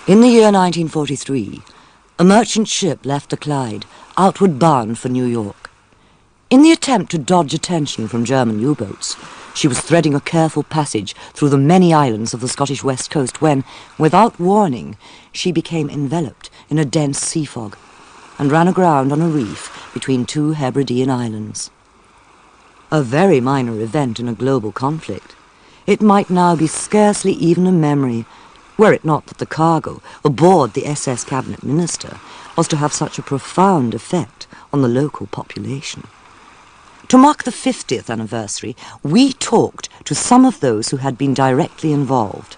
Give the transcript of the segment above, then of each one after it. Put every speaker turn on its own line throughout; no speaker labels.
In the year 1943, a merchant ship left the Clyde, outward bound for New York. In the attempt to dodge attention from German U-boats, she was threading a careful passage through the many islands of the Scottish west coast when, without warning, she became enveloped in a dense sea fog and ran aground on a reef between two Hebridean islands. A very minor event in a global conflict. It might now be scarcely even a memory, were it not that the cargo aboard the SS Cabinet Minister was to have such a profound effect on the local population. To mark the 50th anniversary, we talked to some of those who had been directly involved.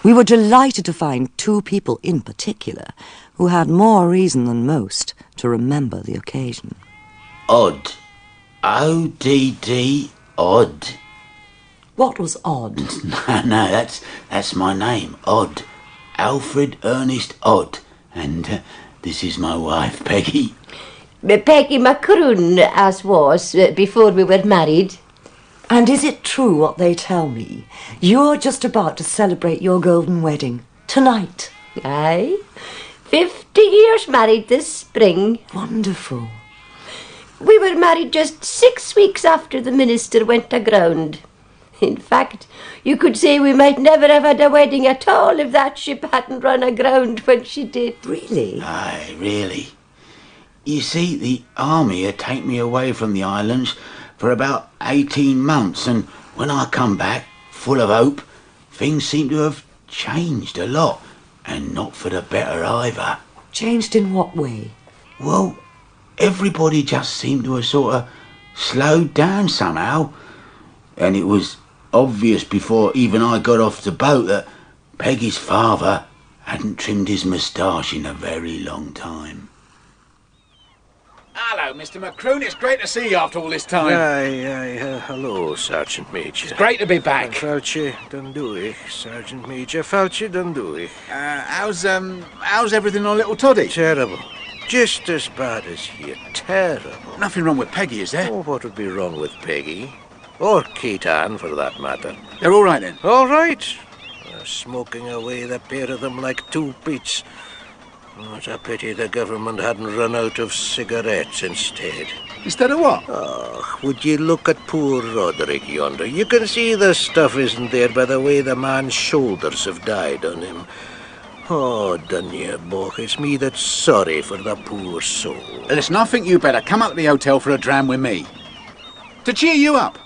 We were delighted to find two people in particular who had more reason than most to remember the occasion.
Odd. O-D-D, Odd.
What was Odd?
No, that's my name, Odd. Alfred Ernest Odd. And this is my wife, Peggy.
Peggy Macroon, as was, before we were married.
And is it true what they tell me? You're just about to celebrate your golden wedding, tonight.
Aye. 50 years married this spring.
Wonderful.
We were married just 6 weeks after the minister went aground. In fact, you could say we might never have had a wedding at all if that ship hadn't run aground when she did.
Really?
Aye, really. You see, the army had taken me away from the islands for about 18 months, and when I come back, full of hope, things seem to have changed a lot, and not for the better either.
Changed in what way?
Well, everybody just seemed to have sort of slowed down somehow, and it was obvious before even I got off the boat that Peggy's father hadn't trimmed his moustache in a very long time.
Hello, Mr. Macroon. It's great to see you after all this time.
Hello, Sergeant Major.
It's great to be back.
Falci Dundui, Sergeant Major Falci Dundui.
How's everything on little Toddy?
Terrible. Just as bad as here. Terrible.
Nothing wrong with Peggy, is there?
Oh, what would be wrong with Peggy? Or Kate Ann, for that matter.
They're all right, then?
All right. Smoking away, the pair of them, like two peats. What a pity the government hadn't run out of cigarettes instead.
Instead of what?
Oh, would you look at poor Roderick yonder? You can see the stuff isn't there by the way the man's shoulders have died on him. Oh, Dunya Boch, it's me that's sorry for the poor soul.
Listen, I think you better come up to the hotel for a dram with me. To cheer you up,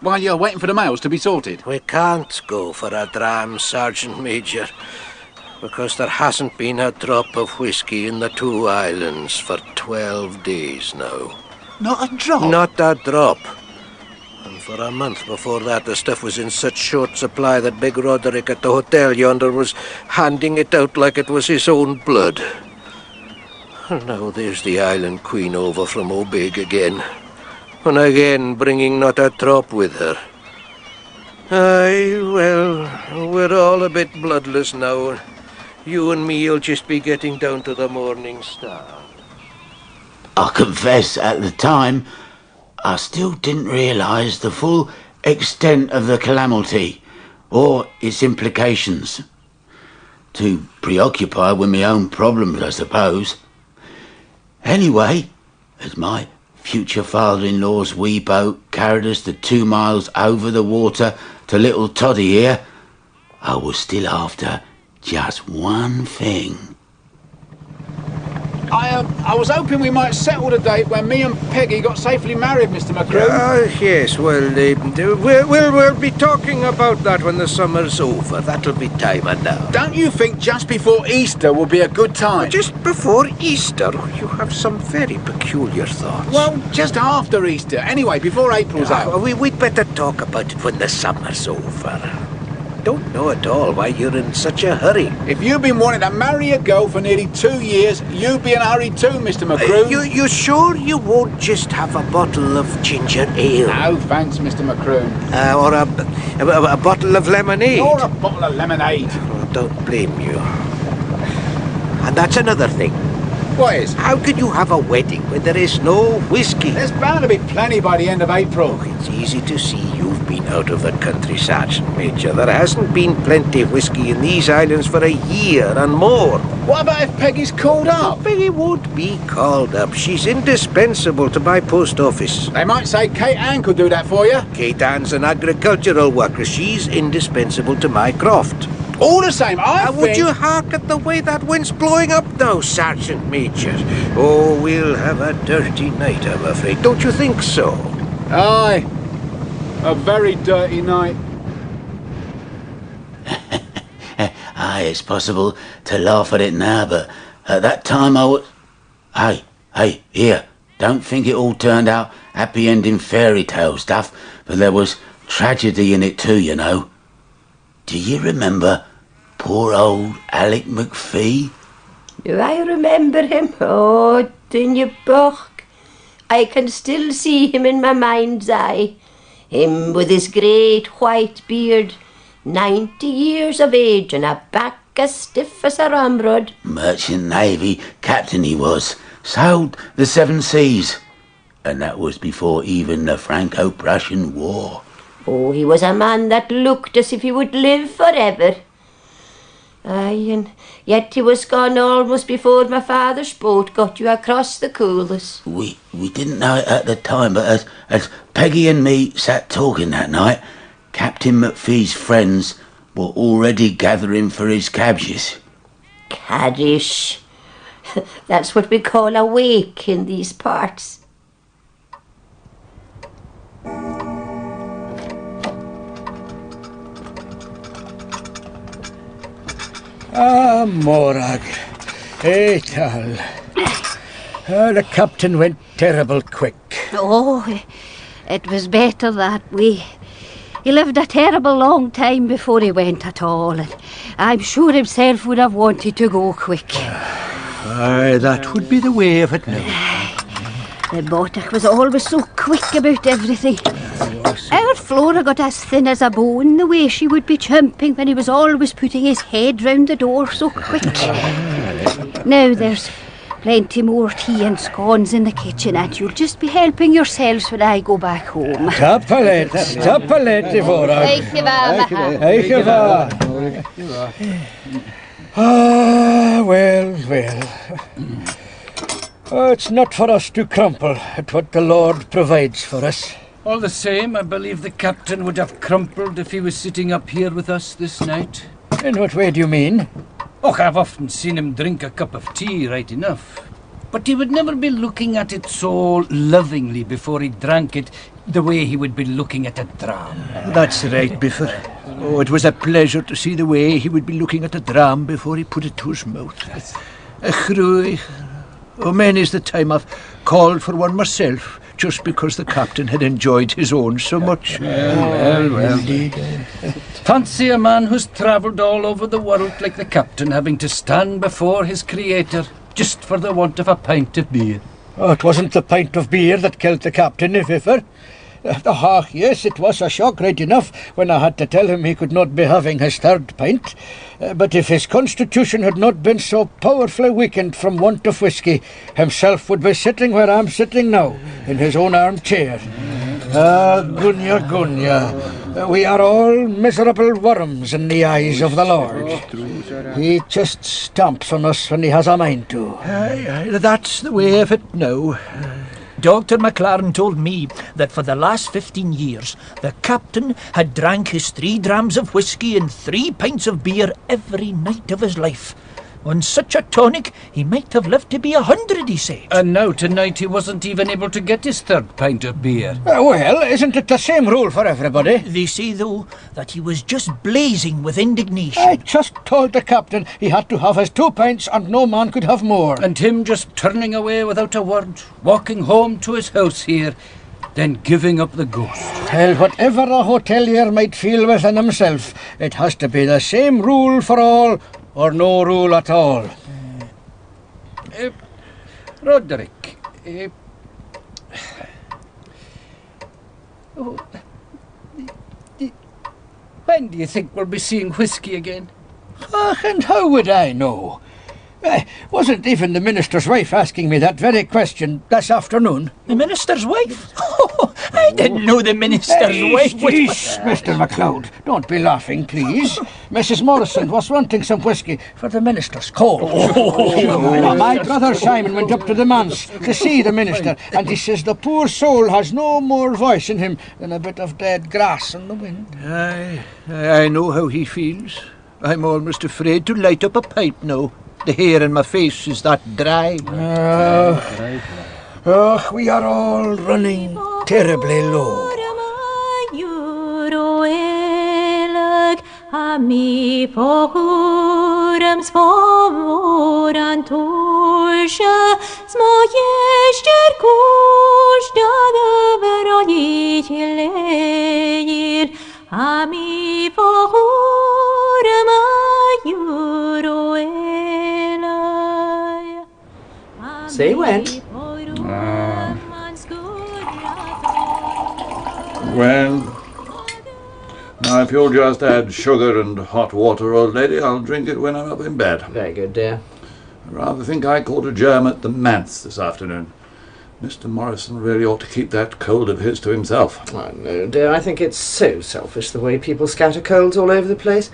while you're waiting for the mails to be sorted.
We can't go for a dram, Sergeant Major, because there hasn't been a drop of whiskey in the two islands for 12 days now.
Not a drop?
Not a drop. And for a month before that, the stuff was in such short supply that Big Roderick at the hotel yonder was handing it out like it was his own blood. And now there's the island queen over from Obig again. And again bringing not a drop with her. Aye, well, we're all a bit bloodless now. You and me'll just be getting down to the Morning Star.
I confess, at the time, I still didn't realise the full extent of the calamity or its implications. Too preoccupied with my own problems, I suppose. Anyway, as my future father-in-law's wee boat carried us the 2 miles over the water to little Toddy here, I was still after just one thing.
I was hoping we might settle the date when me and Peggy got safely married, Mr. Macroon.
Yes, well, we'll be talking about that when the summer's over. That'll be time enough.
Don't you think just before Easter will be a good time?
Just before Easter? You have some very peculiar thoughts.
Well, just after Easter. Anyway, before April's out.
We'd better talk about it when the summer's over. Don't know at all why you're in such a hurry.
If you've been wanting to marry a girl for nearly 2 years, you'd be in a hurry too, Mr. Macroon.
You sure you won't just have a bottle of ginger ale?
No, thanks, Mr. Macroon.
Or a bottle of lemonade?
Or a bottle of lemonade.
Oh, don't blame you. And that's another thing.
What is?
How could you have a wedding when there is no whiskey?
There's bound to be plenty by the end of April.
Oh, it's easy to see you've you've been out of the country, Sergeant Major. There hasn't been plenty of whiskey in these islands for a year and more.
What about if Peggy's called up?
Peggy won't be called up. She's indispensable to my post office.
They might say Kate Ann could do that for you.
Kate Ann's an agricultural worker. She's indispensable to my croft.
All the same, I think...
Would you hark at the way that wind's blowing up now, Sergeant Major? Oh, we'll have a dirty night, I'm afraid. Don't you think so?
Aye. A very dirty night.
Aye, it's possible to laugh at it now, but at that time I was... Hey, here. Don't think it all turned out happy ending fairy tale stuff, but there was tragedy in it too, you know. Do you remember poor old Alec McPhee?
Do I remember him? Oh, dinna boch. I can still see him in my mind's eye. Him with his great white beard, 90 years of age and a back as stiff as a ramrod.
Merchant Navy captain he was. Sailed the Seven Seas. And that was before even the Franco-Prussian War.
Oh, he was a man that looked as if he would live forever. Aye, and yet he was gone almost before my father's boat got you across the coolers.
We didn't know it at the time, but as Peggy and me sat talking that night, Captain McPhee's friends were already gathering for his cabbages.
Caddish. That's what we call a wake in these parts.
Ah, Morag. Hey, tal. The captain went terrible quick.
Oh, it was better that way. He lived a terrible long time before he went at all, and I'm sure himself would have wanted to go quick.
Aye, that would be the way of it now.
The Botak was always so quick about everything. Our Flora got as thin as a bone the way she would be chumping when he was always putting his head round the door so quick. Now there's plenty more tea and scones in the kitchen, and you'll just be helping yourselves when I go back home.
Tappalet, Morag. Ah, well. Oh, it's not for us to crumple at what the Lord provides for us.
All the same, I believe the captain would have crumpled if he was sitting up here with us this night.
In what way do you mean?
Oh, I've often seen him drink a cup of tea right enough. But he would never be looking at it so lovingly before he drank it the way he would be looking at a dram.
That's right, Biffer. Oh, it was a pleasure to see the way he would be looking at a dram before he put it to his mouth. Oh, many's the time I've called for one myself, just because the captain had enjoyed his own so much.
Well. Fancy a man who's travelled all over the world like the captain having to stand before his creator just for the want of a pint of beer.
Oh, it wasn't the pint of beer that killed the captain, if ever. Yes, it was a shock right enough when I had to tell him he could not be having his third pint. But if his constitution had not been so powerfully weakened from want of whisky, himself would be sitting where I'm sitting now, in his own armchair. Gunya. We are all miserable worms in the eyes of the Lord. He just stamps on us when he has a mind to.
Aye, that's the way of it now. Dr. McLaren told me that for the last 15 years, the captain had drank his 3 drams of whisky and 3 pints of beer every night of his life. On such a tonic, he might have lived to be 100, he said.
And now tonight he wasn't even able to get his third pint of beer.
Well, isn't it the same rule for everybody?
They say, though, that he was just blazing with indignation.
I just told the captain he had to have his 2 pints and no man could have more.
And him just turning away without a word, walking home to his house here, then giving up the ghost.
Well, whatever a hotelier might feel within himself, it has to be the same rule for all, or no rule at all.
Roderick, when do you think we'll be seeing whisky again?
And how would I know? Wasn't even the minister's wife asking me that very question this afternoon?
The minister's wife? Oh, I didn't know the minister's wife was...
Mr. MacLeod, don't be laughing, please. Mrs. Morrison was wanting some whisky for the minister's cold. My brother Simon went up to the manse to see the minister, and he says the poor soul has no more voice in him than a bit of dead grass in the wind.
I know how he feels. I'm almost afraid to light up a pipe now. The hair in my face is that dry.
We are all running terribly low.
Mi pochurem swom antusha smojeșter kush da veronitelir ami pochurem ayuroelai.
See when?
Well, now if you'll just add sugar and hot water, old lady, I'll drink it when I'm up in bed.
Very good, dear.
I rather think I caught a germ at the manse this afternoon. Mr. Morrison really ought to keep that cold of his to himself.
Oh, no, dear, I think it's so selfish the way people scatter colds all over the place.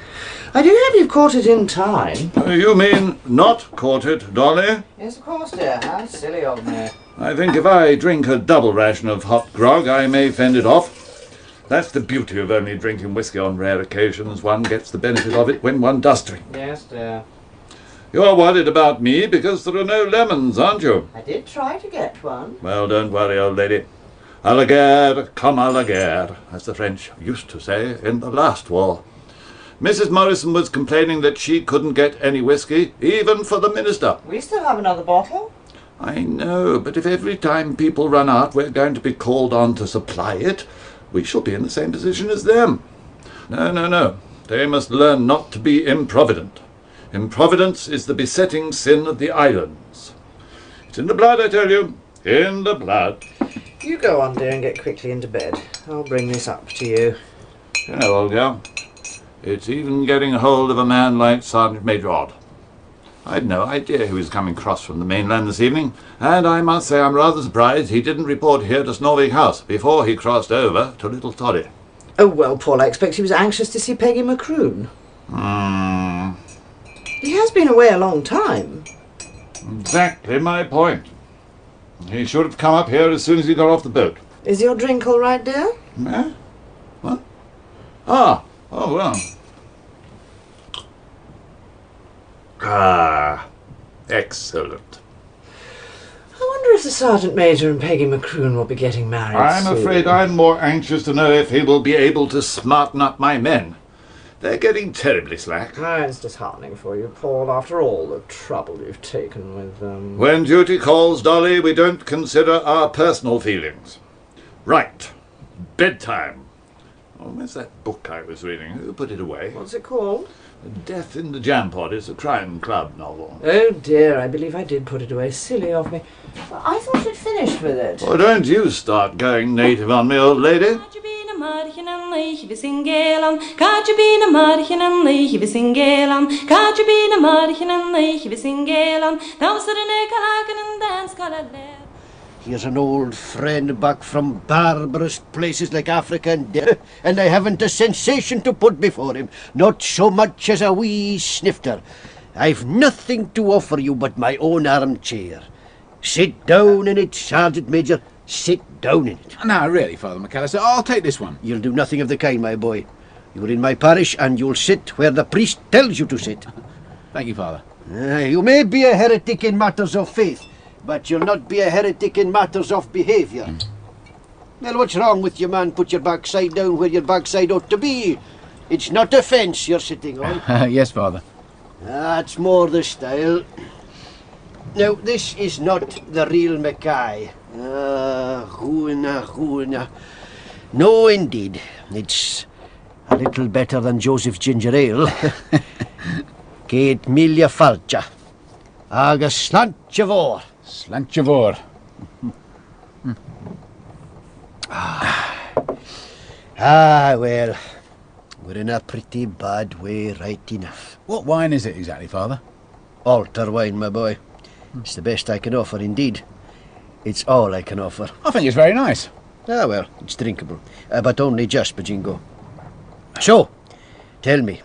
I do hope you've caught it in time.
You mean not caught it, Dolly?
Yes, of course, dear. How silly of me.
I think if I drink a double ration of hot grog, I may fend it off. That's the beauty of only drinking whisky on rare occasions. One gets the benefit of it when one does drink.
Yes, dear.
You're worried about me because there are no lemons, aren't you?
I did try to get one.
Well, don't worry, old lady. À la guerre, comme à la guerre, as the French used to say in the last war. Mrs. Morrison was complaining that she couldn't get any whisky, even for the minister.
We still have another bottle.
I know, but if every time people run out we're going to be called on to supply it, we shall be in the same position as them. No. They must learn not to be improvident. Improvidence is the besetting sin of the islands. It's in the blood, I tell you. In the blood.
You go on, dear, and get quickly into bed. I'll bring this up to you.
You know, old girl, it's even getting hold of a man like Sergeant Major Odd. I'd no idea he was coming across from the mainland this evening, and I must say I'm rather surprised he didn't report here to Snorvig House before he crossed over to Little Toddy.
Oh, well, Paul, I expect he was anxious to see Peggy Macroon. He has been away a long time.
Exactly my point. He should have come up here as soon as he got off the boat.
Is your drink all right, dear?
Eh? What? Oh, well. Excellent.
I wonder if the Sergeant Major and Peggy Macroon will be getting married
I'm
soon.
afraid I'm more anxious to know if he will be able to smarten up my men. They're getting terribly slack.
Oh, it's disheartening for you, Paul, after all the trouble you've taken with them.
When duty calls, Dolly, we don't consider our personal feelings. Right. Bedtime. Oh, where's that book I was reading? Who put it away?
What's it called?
Death in the Jam Pod. It's a crime club novel.
Oh dear, I believe I did put it away. Silly of me. I thought you'd finished with it.
Oh, don't you start going native on me, old lady.
Here's an old friend back from barbarous places like Africa and I haven't a sensation to put before him, not so much as a wee snifter. I've nothing to offer you but my own armchair. Sit down in it, Sergeant Major, sit down in it.
No, really, Father McAllister, I'll take this one.
You'll do nothing of the kind, my boy. You're in my parish and you'll sit where the priest tells you to sit.
Thank you, Father.
You may be a heretic in matters of faith, but you'll not be a heretic in matters of behaviour. Well, what's wrong with you, man? Put your backside down where your backside ought to be. It's not a fence you're sitting on.
Yes, Father.
That's more the style. Now, this is not the real Mackay. No, indeed. It's a little better than Joseph's ginger ale. Kate Milia Falcha. Agus Slantjavor.
Slantjavor.
Well, we're in a pretty bad way right enough.
What wine is it exactly, Father?
Altar wine, my boy. It's the best I can offer, indeed. It's all I can offer.
I think it's very nice.
Ah, well, it's drinkable. But only just, Bajingo. So, tell me,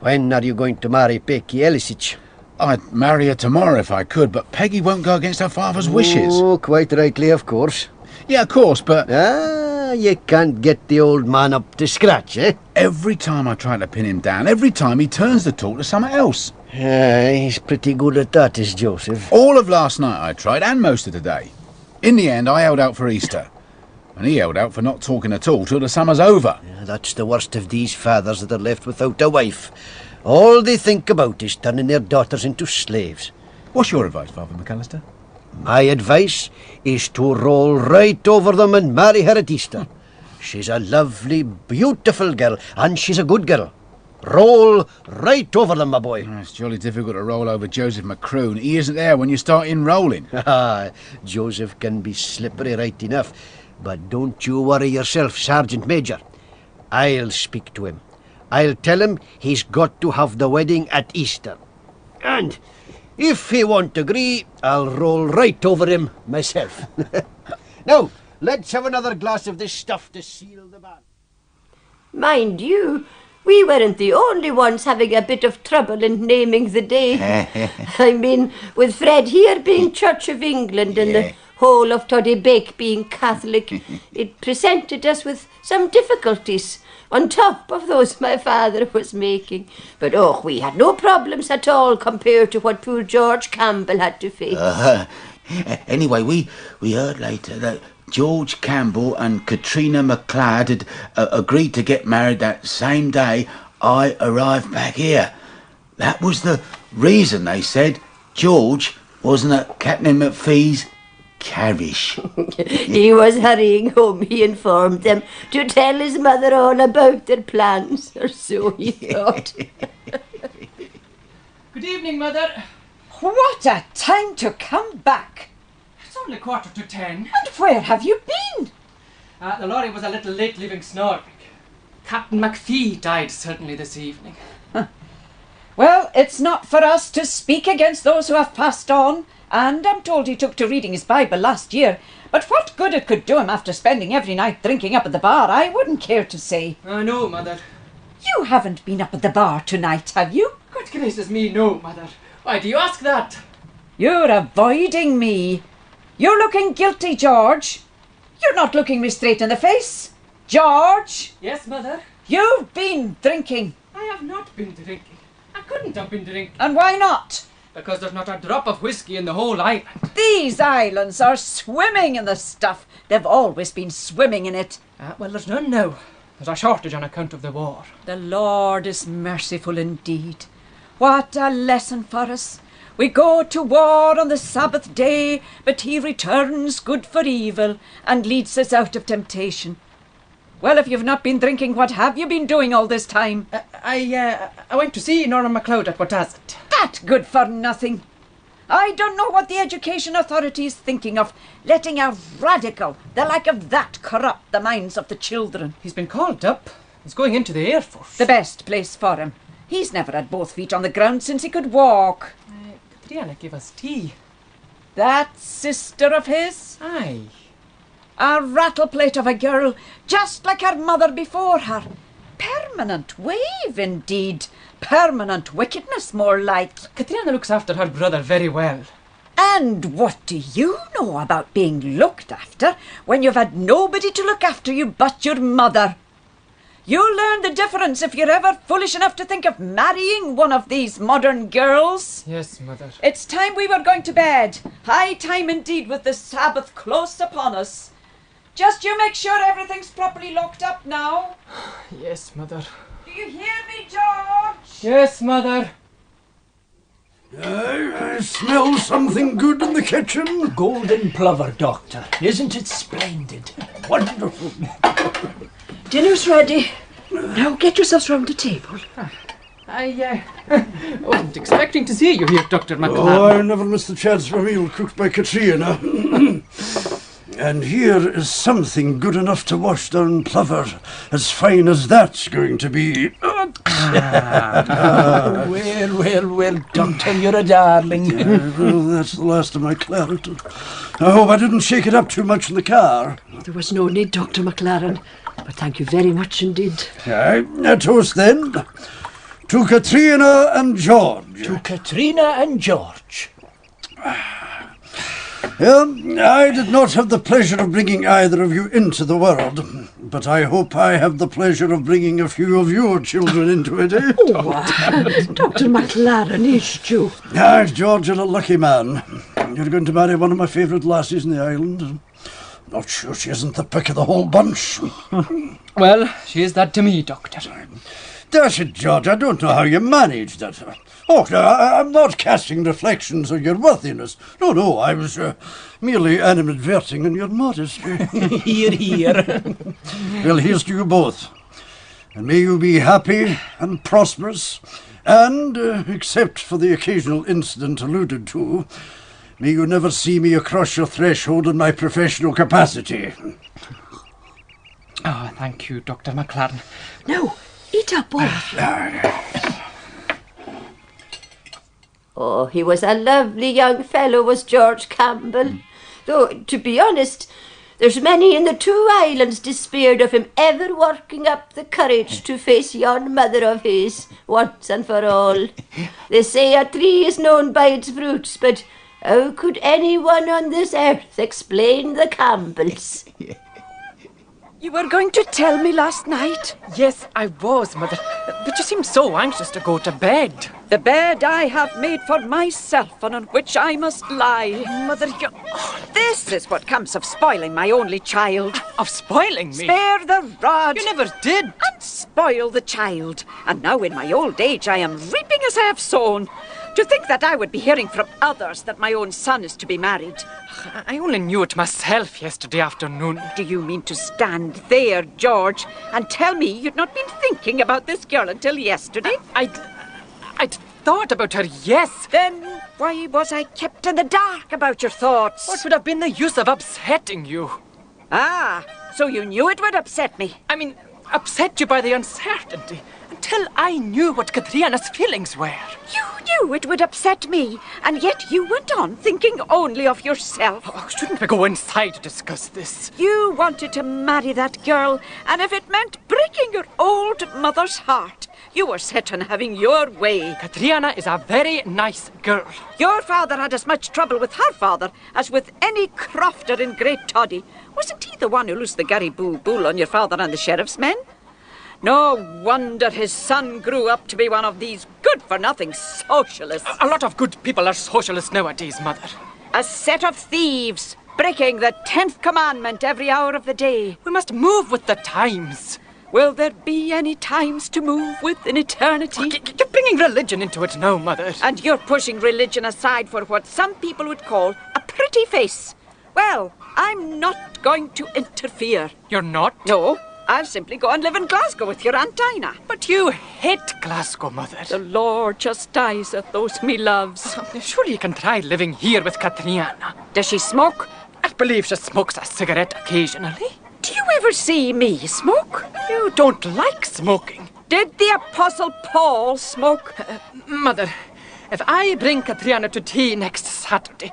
when are you going to marry Peggy Elisic?
I'd marry her tomorrow if I could, but Peggy won't go against her father's wishes.
Oh, quite rightly, of course.
Yeah, of course, but...
Ah, you can't get the old man up to scratch, eh?
Every time I try to pin him down, every time he turns the talk to something else.
He's pretty good at that, is Joseph.
All of last night I tried, and most of the day. In the end, I held out for Easter. And he held out for not talking at all till the summer's over.
Yeah, that's the worst of these fathers that are left without a wife. All they think about is turning their daughters into slaves.
What's your advice, Father McAllister?
My advice is to roll right over them and marry her at Easter. She's a lovely, beautiful girl, and she's a good girl. Roll right over them, my boy.
It's jolly difficult to roll over Joseph McCroon. He isn't there when you start in rolling.
Joseph can be slippery right enough. But don't you worry yourself, Sergeant Major. I'll speak to him. I'll tell him he's got to have the wedding at Easter. And if he won't agree, I'll roll right over him myself. Now, let's have another glass of this stuff to seal the ban.
Mind you, we weren't the only ones having a bit of trouble in naming the day. I mean, with Fred here being Church of England and the whole of Toddy Bake being Catholic, it presented us with some difficulties on top of those my father was making. But we had no problems at all compared to what poor George Campbell had to face.
Anyway, we heard later that George Campbell and Katrina McLeod had agreed to get married that same day I arrived back here. That was the reason, they said, George wasn't at Captain McPhee's carriage.
He was hurrying home, he informed them, to tell his mother all about their plans, or so he thought.
Good evening, Mother.
What a time to come back.
It's only 10:15.
And where have you been?
The lorry was a little late leaving Snoring. Captain McPhee died suddenly this evening.
Well, it's not for us to speak against those who have passed on, and I'm told he took to reading his Bible last year. But what good it could do him after spending every night drinking up at the bar, I wouldn't care to say.
No, Mother.
You haven't been up at the bar tonight, have you?
Good gracious me, no, Mother. Why do you ask that?
You're avoiding me. You're looking guilty, George. You're not looking me straight in the face. George!
Yes, Mother?
You've been drinking.
I have not been drinking. I couldn't have been drinking.
And why not?
Because there's not a drop of whiskey in the whole island.
These islands are swimming in the stuff. They've always been swimming in it.
Well, there's none now. There's a shortage on account of the war.
The Lord is merciful indeed. What a lesson for us. We go to war on the Sabbath day, but he returns good for evil and leads us out of temptation. Well, if you've not been drinking, what have you been doing all this time?
I went to see Norman MacLeod at Watasit.
That good for nothing. I don't know what the Education Authority is thinking of, letting a radical, the like of that, corrupt the minds of the children.
He's been called up. He's going into the Air Force.
The best place for him. He's never had both feet on the ground since he could walk.
Triana gave us tea.
That sister of his?
Aye.
A rattleplate of a girl, just like her mother before her. Permanent wave, indeed. Permanent wickedness, more like.
Katrina looks after her brother very well.
And what do you know about being looked after when you've had nobody to look after you but your mother? You'll learn the difference if you're ever foolish enough to think of marrying one of these modern girls.
Yes, Mother.
It's time we were going to bed. High time indeed, with the Sabbath close upon us. Just you make sure everything's properly locked up now.
Yes, Mother.
Do you hear me, George?
Yes, Mother.
I smell something good in the kitchen.
Golden plover, Doctor. Isn't it splendid? Wonderful.
Dinner's ready. Now get yourselves round the table.
I wasn't expecting to see you here, Dr. McLeod.
Oh, I never missed the chance for a meal cooked by Katrina. And here is something good enough to wash down plover, as fine as that's going to be.
Well, Doctor, you're a darling.
Well, that's the last of my claret. I hope I didn't shake it up too much in the car.
There was no need, Dr. McLaren, but thank you very much indeed.
Aye, a toast then. To Katrina and George.
To Katrina and George.
I did not have the pleasure of bringing either of you into the world, but I hope I have the pleasure of bringing a few of your children into it, eh?
Dr. McLaren, is you?
Ah, George, you're a lucky man. You're going to marry one of my favourite lassies in the island. Not sure she isn't the pick of the whole bunch.
Well, she is that to me, Doctor.
Dash it, George, I don't know how you managed that. Oh, no, I'm not casting reflections on your worthiness. No, I was merely animadverting on your modesty.
Hear.
Well, here's to you both. And may you be happy and prosperous, and, except for the occasional incident alluded to, may you never see me across your threshold in my professional capacity.
Oh, thank you, Dr. McLaren.
No, eat up, all of you.
Oh, he was a lovely young fellow, was George Campbell. Though, to be honest, there's many in the two islands despaired of him ever working up the courage to face yon mother of his, once and for all. They say a tree is known by its fruits, but how could anyone on this earth explain the Campbells?
You were going to tell me last night?
Yes, I was, Mother. But you seemed so anxious to go to bed.
The bed I have made for myself and on which I must lie.
Mother, you...
This is what comes of spoiling my only child.
Of spoiling me?
Spare the rod.
You never did.
And spoil the child. And now in my old age I am reaping as I have sown. To think that I would be hearing from others that my own son is to be married.
I only knew it myself yesterday afternoon.
Do you mean to stand there, George, and tell me you'd not been thinking about this girl until yesterday?
I'd thought about her, yes.
Then why was I kept in the dark about your thoughts?
What would have been the use of upsetting you?
Ah, so you knew it would upset me?
I mean, upset you by the uncertainty. Until I knew what Katrina's feelings were.
You knew it would upset me, and yet you went on thinking only of yourself.
Oh, shouldn't we go inside to discuss this?
You wanted to marry that girl, and if it meant breaking your old mother's heart, you were set on having your way.
Katrina is a very nice girl.
Your father had as much trouble with her father as with any crofter in Great Toddy. Wasn't he the one who loosed the Gariboo bull on your father and the sheriff's men? No wonder his son grew up to be one of these good-for-nothing socialists.
A lot of good people are socialists nowadays, Mother.
A set of thieves, breaking the 10th commandment every hour of the day.
We must move with the times.
Will there be any times to move with in eternity?
You're bringing religion into it now, Mother.
And you're pushing religion aside for what some people would call a pretty face. Well, I'm not going to interfere.
You're not?
No. I'll simply go and live in Glasgow with your Aunt Dinah.
But you hate Glasgow, Mother.
The Lord chastiseth those me loves.
Surely you can try living here with Katrina.
Does she smoke?
I believe she smokes a cigarette occasionally.
Do you ever see me smoke?
You don't like smoking.
Did the Apostle Paul smoke?
Mother, if I bring Katrina to tea next Saturday,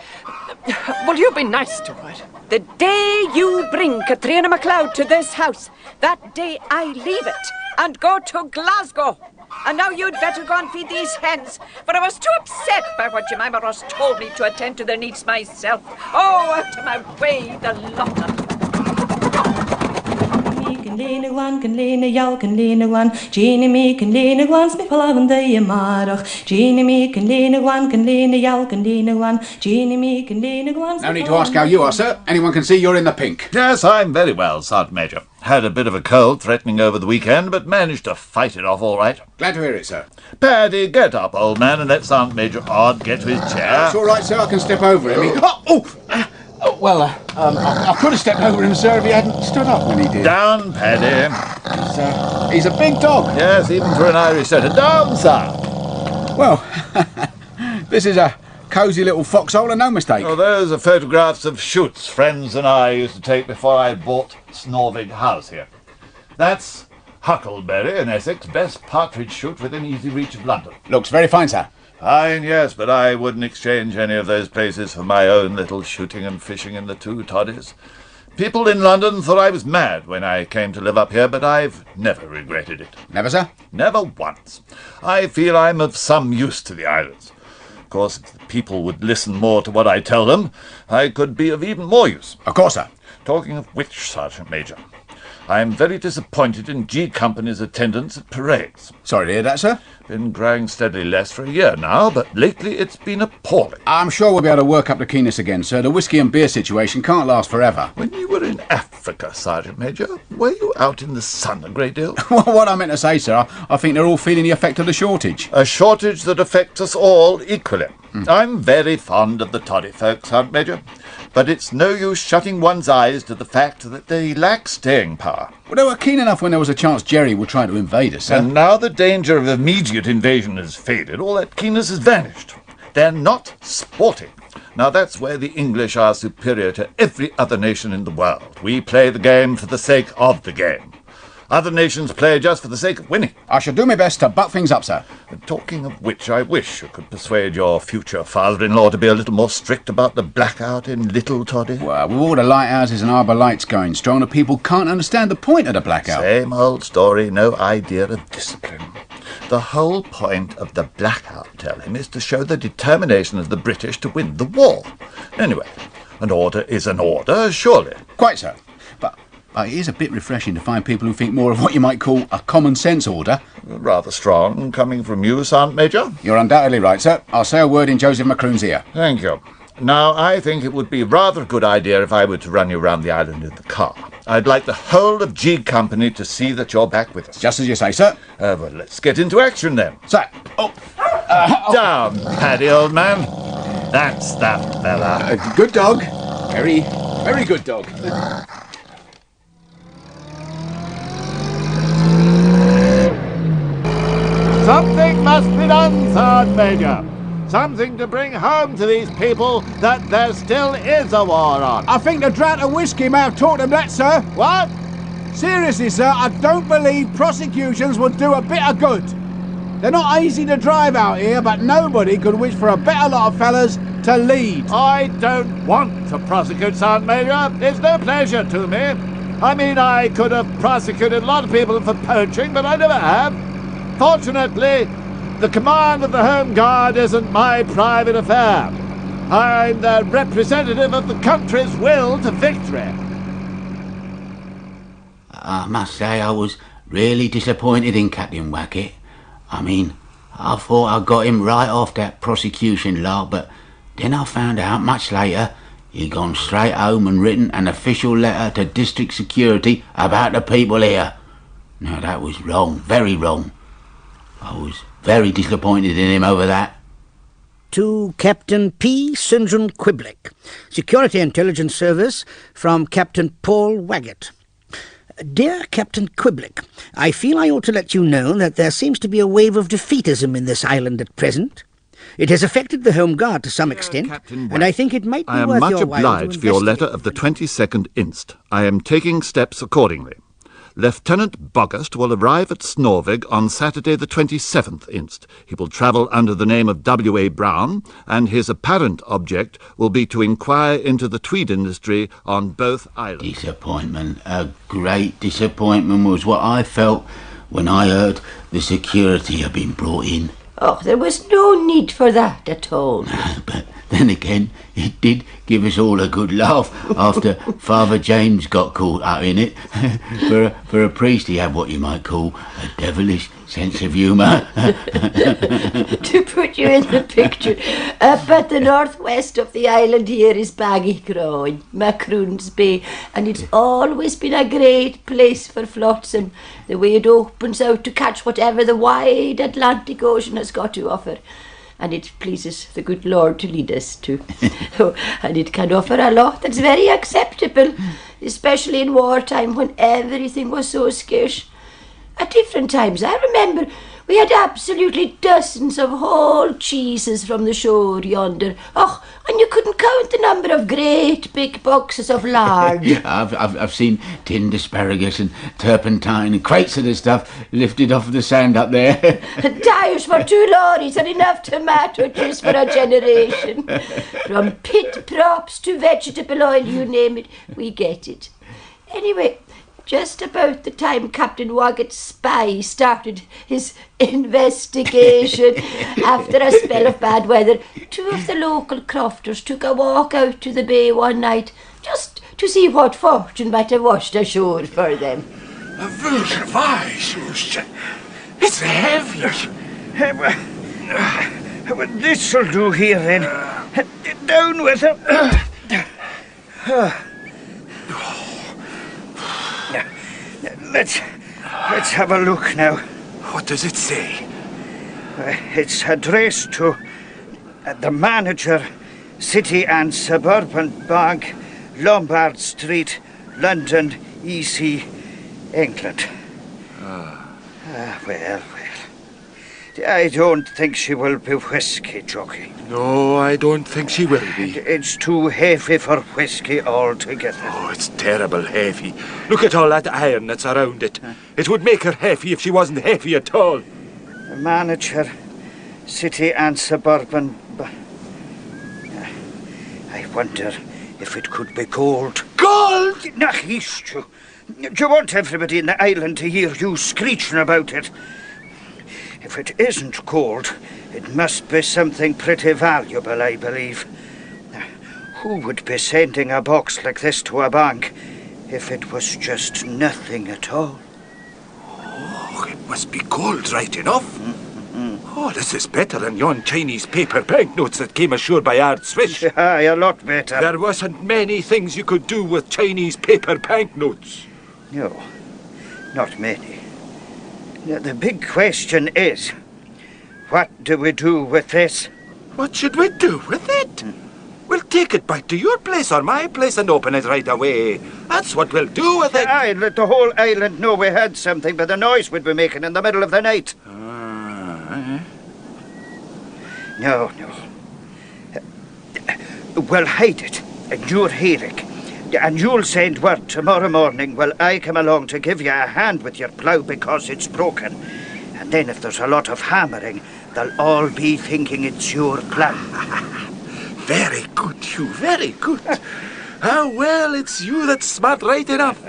will you be nice to her?
The day you bring Katrina MacLeod to this house, that day I leave it and go to Glasgow. And now you'd better go and feed these hens, for I was too upset by what Jemima Ross told me to attend to their needs myself. Oh, out of my way, the lot of them.
Can lean jou can lean one. Jeannie me can lean one. Sniffle day marach. Jeannie me can lean one. Can lean jou can lean one. Jeannie me can lean one.
No need to ask how you are, sir. Anyone can see you're in the pink.
Yes, I'm very well, Sergeant Major. Had a bit of a cold threatening over the weekend, but managed to fight it off all right.
Glad to hear it, sir.
Paddy, get up, old man, and let Sergeant Major Odd get to his chair.
It's all right, sir. I can step over him. I could have stepped over him, sir, if he hadn't stood up when he did.
Down, Paddy.
He's a big dog.
Yes, even for an Irish setter. Down, sir.
Well, this is a cosy little foxhole and no mistake.
Oh, those are photographs of shoots friends and I used to take before I bought Snorvig House here. That's Huckleberry in Essex, best partridge shoot within easy reach of London.
Looks very fine, sir.
Fine, yes, but I wouldn't exchange any of those places for my own little shooting and fishing in the two toddies. People in London thought I was mad when I came to live up here, but I've never regretted it.
Never, sir?
Never once. I feel I'm of some use to the islands. Of course, if the people would listen more to what I tell them, I could be of even more use.
Of course, sir.
Talking of which, Sergeant Major, I am very disappointed in G Company's attendance at parades.
Sorry to hear that, sir.
Been growing steadily less for a year now, but lately it's been appalling.
I'm sure we'll be able to work up to keenness again, sir. The whiskey and beer situation can't last forever.
When you were in Africa, Sergeant Major, were you out in the sun a great deal?
What I meant to say, sir, I think they're all feeling the effect of the shortage.
A shortage that affects us all equally. I'm very fond of the toddy folk, Sergeant Major, but it's no use shutting one's eyes to the fact that they lack staying power.
Well, they were keen enough when there was a chance Jerry would try to invade us, sir.
And now the danger of immediate invasion has faded. All that keenness has vanished. They're not sporting. Now that's where the English are superior to every other nation in the world. We play the game for the sake of the game. Other nations play just for the sake of winning.
I shall do my best to buck things up, sir.
And talking of which, I wish you could persuade your future father-in-law to be a little more strict about the blackout in Little Toddy.
Well, with all the lighthouses and harbour lights going strong, the people can't understand the point of the blackout.
Same old story, no idea of discipline. The whole point of the blackout, tell him, is to show the determination of the British to win the war. Anyway, an order is an order, surely.
Quite so. But it is a bit refreshing to find people who think more of what you might call a common-sense order.
Rather strong, coming from you, Sergeant Major.
You're undoubtedly right, sir. I'll say a word in Joseph Macroon's ear.
Thank you. Now, I think it would be rather a good idea if I were to run you round the island in the car. I'd like the whole of G Company to see that you're back with us.
Just as you say, sir.
Well, let's get into action then.
Sir.
Down, Paddy, old man. That's the fella.
Good dog. Very, very good dog.
Something must be done, Sergeant Major. Something to bring home to these people that there still is a war on.
I think the drought of whiskey may have taught them that, sir.
What?
Seriously, sir, I don't believe prosecutions would do a bit of good. They're not easy to drive out here, but nobody could wish for a better lot of fellas to lead.
I don't want to prosecute, Sergeant Major. It's no pleasure to me. I mean, I could have prosecuted a lot of people for poaching, but I never have. Fortunately, the command of the Home Guard isn't my private affair. I'm the representative of the country's will to victory.
I must say I was really disappointed in Captain Wackett. I mean, I thought I got him right off that prosecution lark, but then I found out much later he'd gone straight home and written an official letter to District Security about the people here. Now that was wrong, very wrong. I was very disappointed in him over that.
To Captain P. St. John Quibblick, Security Intelligence Service, from Captain Paul Waggett. Dear Captain Quibblick, I feel I ought to let you know that there seems to be a wave of defeatism in this island at present. It has affected the Home Guard to some extent, and I think it might be worth your while to investigate.
I am much obliged for your letter of the 22nd inst. I am taking steps accordingly. Lieutenant Boggust will arrive at Snorvig on Saturday the 27th inst. He will travel under the name of W.A. Brown, and his apparent object will be to inquire into the tweed industry on both islands.
Disappointment, a great disappointment was what I felt when I heard the security had been brought in.
Oh, there was no need for that at all.
But then again, it did give us all a good laugh after Father James got caught up in it. For a priest, he had what you might call a devilish sense of humour.
To put you in the picture, up at the northwest of the island here is Baggycroy, Macroon's Bay, and it's always been a great place for flotsam, the way it opens out to catch whatever the wide Atlantic Ocean has got to offer. And it pleases the good Lord to lead us to. And it can offer a lot that's very acceptable, especially in wartime when everything was so scarce. At different times, I remember we had absolutely dozens of whole cheeses from the shore yonder. Oh, I you couldn't count the number of great big boxes of lard.
I've seen tinned asparagus and turpentine and crates of the stuff lifted off the sand up there.
Tires for 2 lorries and enough tomato juice for a generation. From pit props to vegetable oil, you name it, we get it. Anyway, just about the time Captain Wagget's spy started his investigation, after a spell of bad weather, 2 of the local crofters took a walk out to the bay one night, just to see what fortune might have washed ashore for them.
It's heavy. Well, this'll do here then. Down with it. Let's have a look now.
What does it say?
It's addressed to the manager, City and Suburban Bank, Lombard Street, London, EC, England. Well. I don't think she will be whiskey, Jockey.
No, I don't think she will be.
It's too heavy for whiskey altogether.
Oh, it's terrible heavy. Look at all that iron that's around it. It would make her heavy if she wasn't heavy at all.
Manager, City and Suburban. I wonder if it could be gold.
Gold?
Not least you. Do you want everybody in the island to hear you screeching about it? If it isn't gold, it must be something pretty valuable, I believe. Who would be sending a box like this to a bank if it was just nothing at all?
Oh, it must be gold right enough. Oh, this is better than yon Chinese paper banknotes that came ashore by Ard Swish.
Aye, a lot better.
There wasn't many things you could do with Chinese paper banknotes.
No, not many. Now, the big question is, what do we do with this?
What should we do with it? We'll take it back to your place or my place and open it right away. That's what we'll do with it.
Aye, let the whole island know we had something by the noise we'd be making in the middle of the night. No. We'll hide it in your hayrick. And you'll send word tomorrow morning while I come along to give you a hand with your plough because it's broken. And then if there's a lot of hammering, they'll all be thinking it's your plough.
Very good, Hugh, very good. Ah, well, it's you that's smart right enough.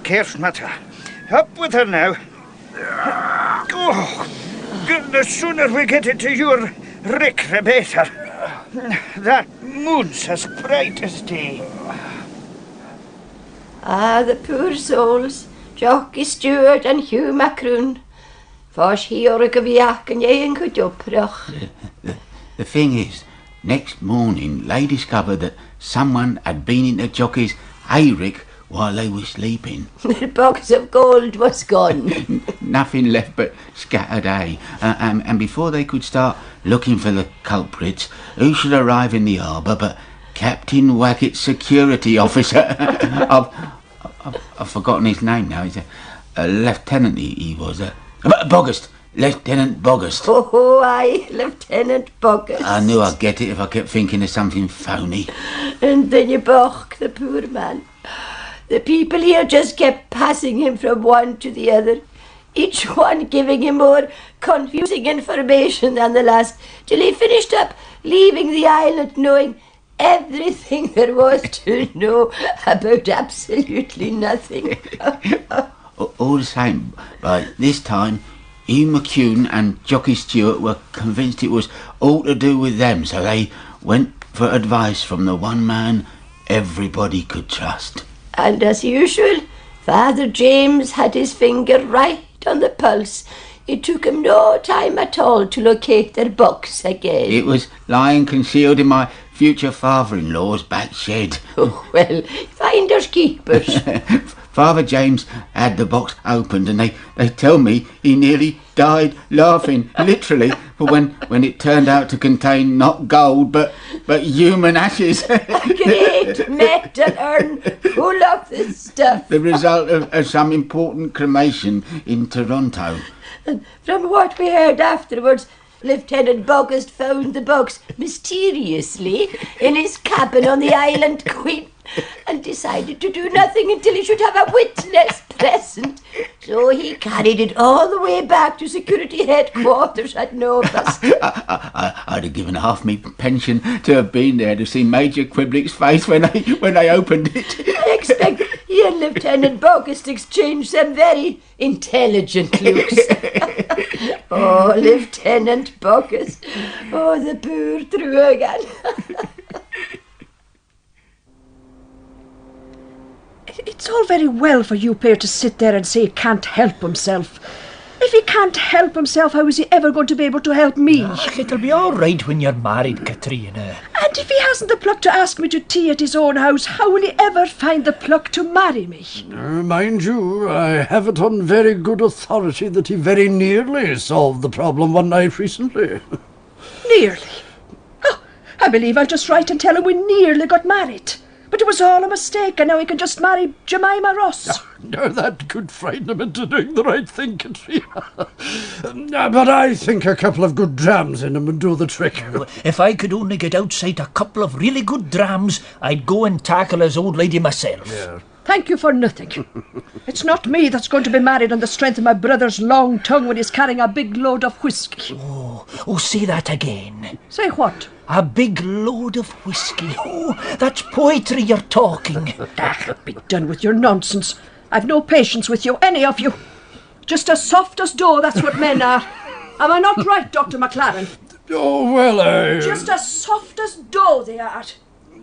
Care's matter. Up with her now. Oh, the sooner we get it to your rick, the better. That moon's as bright as day.
The poor souls, Jockey Stewart and Hugh Macroon. Fos hiorg of yak and yen could uproch.
The thing is, next morning they discovered that someone had been into Jockey's hayrick while they were sleeping.
The box of gold was gone.
Nothing left but scattered hay. And before they could start looking for the culprits, who should arrive in the harbour but Captain Wagget's security officer? I've forgotten his name now. He's a lieutenant, he was. Boggust. Lieutenant Boggust.
Oh, aye, Lieutenant Boggust.
I knew I'd get it if I kept thinking of something phony.
And then you balk the poor man. The people here just kept passing him from one to the other, each one giving him more confusing information than the last, till he finished up leaving the island knowing everything there was to know about absolutely nothing.
All the same, by this time, Hugh McCune and Jockey Stewart were convinced it was all to do with them, so they went for advice from the one man everybody could trust.
And as usual, Father James had his finger right on the pulse. It took him no time at all to locate their box again.
It was lying concealed in my future father-in-law's back shed.
Oh, well, finders keepers.
Father James had the box opened and they tell me he nearly died laughing, literally, for when it turned out to contain not gold but human ashes.
A great metal urn full of this stuff.
The result of some important cremation in Toronto.
And from what we heard afterwards, Lieutenant Bogus found the box mysteriously in his cabin on the Island Queen and decided to do nothing until he should have a witness present. So he carried it all the way back to security headquarters at Novus.
I'd have given half me pension to have been there to see Major Quiblick's face when they opened it.
I expect he and Lieutenant Bogus exchanged some very intelligent looks. Oh, Lieutenant Bogus. Oh, the poor Trugan.
It's all very well for you pair to sit there and say he can't help himself. If he can't help himself, how is he ever going to be able to help me?
It'll be all right when you're married, Katrina.
And if he hasn't the pluck to ask me to tea at his own house, how will he ever find the pluck to marry me?
Mind you, I have it on very good authority that he very nearly solved the problem one night recently.
Nearly? Oh, I believe I'll just write and tell him we nearly got married. But it was all a mistake, and now he can just marry Jemima Ross.
Now that could frighten him into doing the right thing, Katrina. But I think a couple of good drams in him would do the trick.
If I could only get outside a couple of really good drams, I'd go and tackle his old lady myself.
Yeah.
Thank you for nothing. It's not me that's going to be married on the strength of my brother's long tongue when he's carrying a big load of whisky.
Oh, say that again.
Say what?
A big load of whisky. Oh, that's poetry you're talking.
Be done with your nonsense. I've no patience with you, any of you. Just as soft as dough, that's what men are. Am I not right, Dr. McLaren?
Oh, well,
Just as soft as dough they are.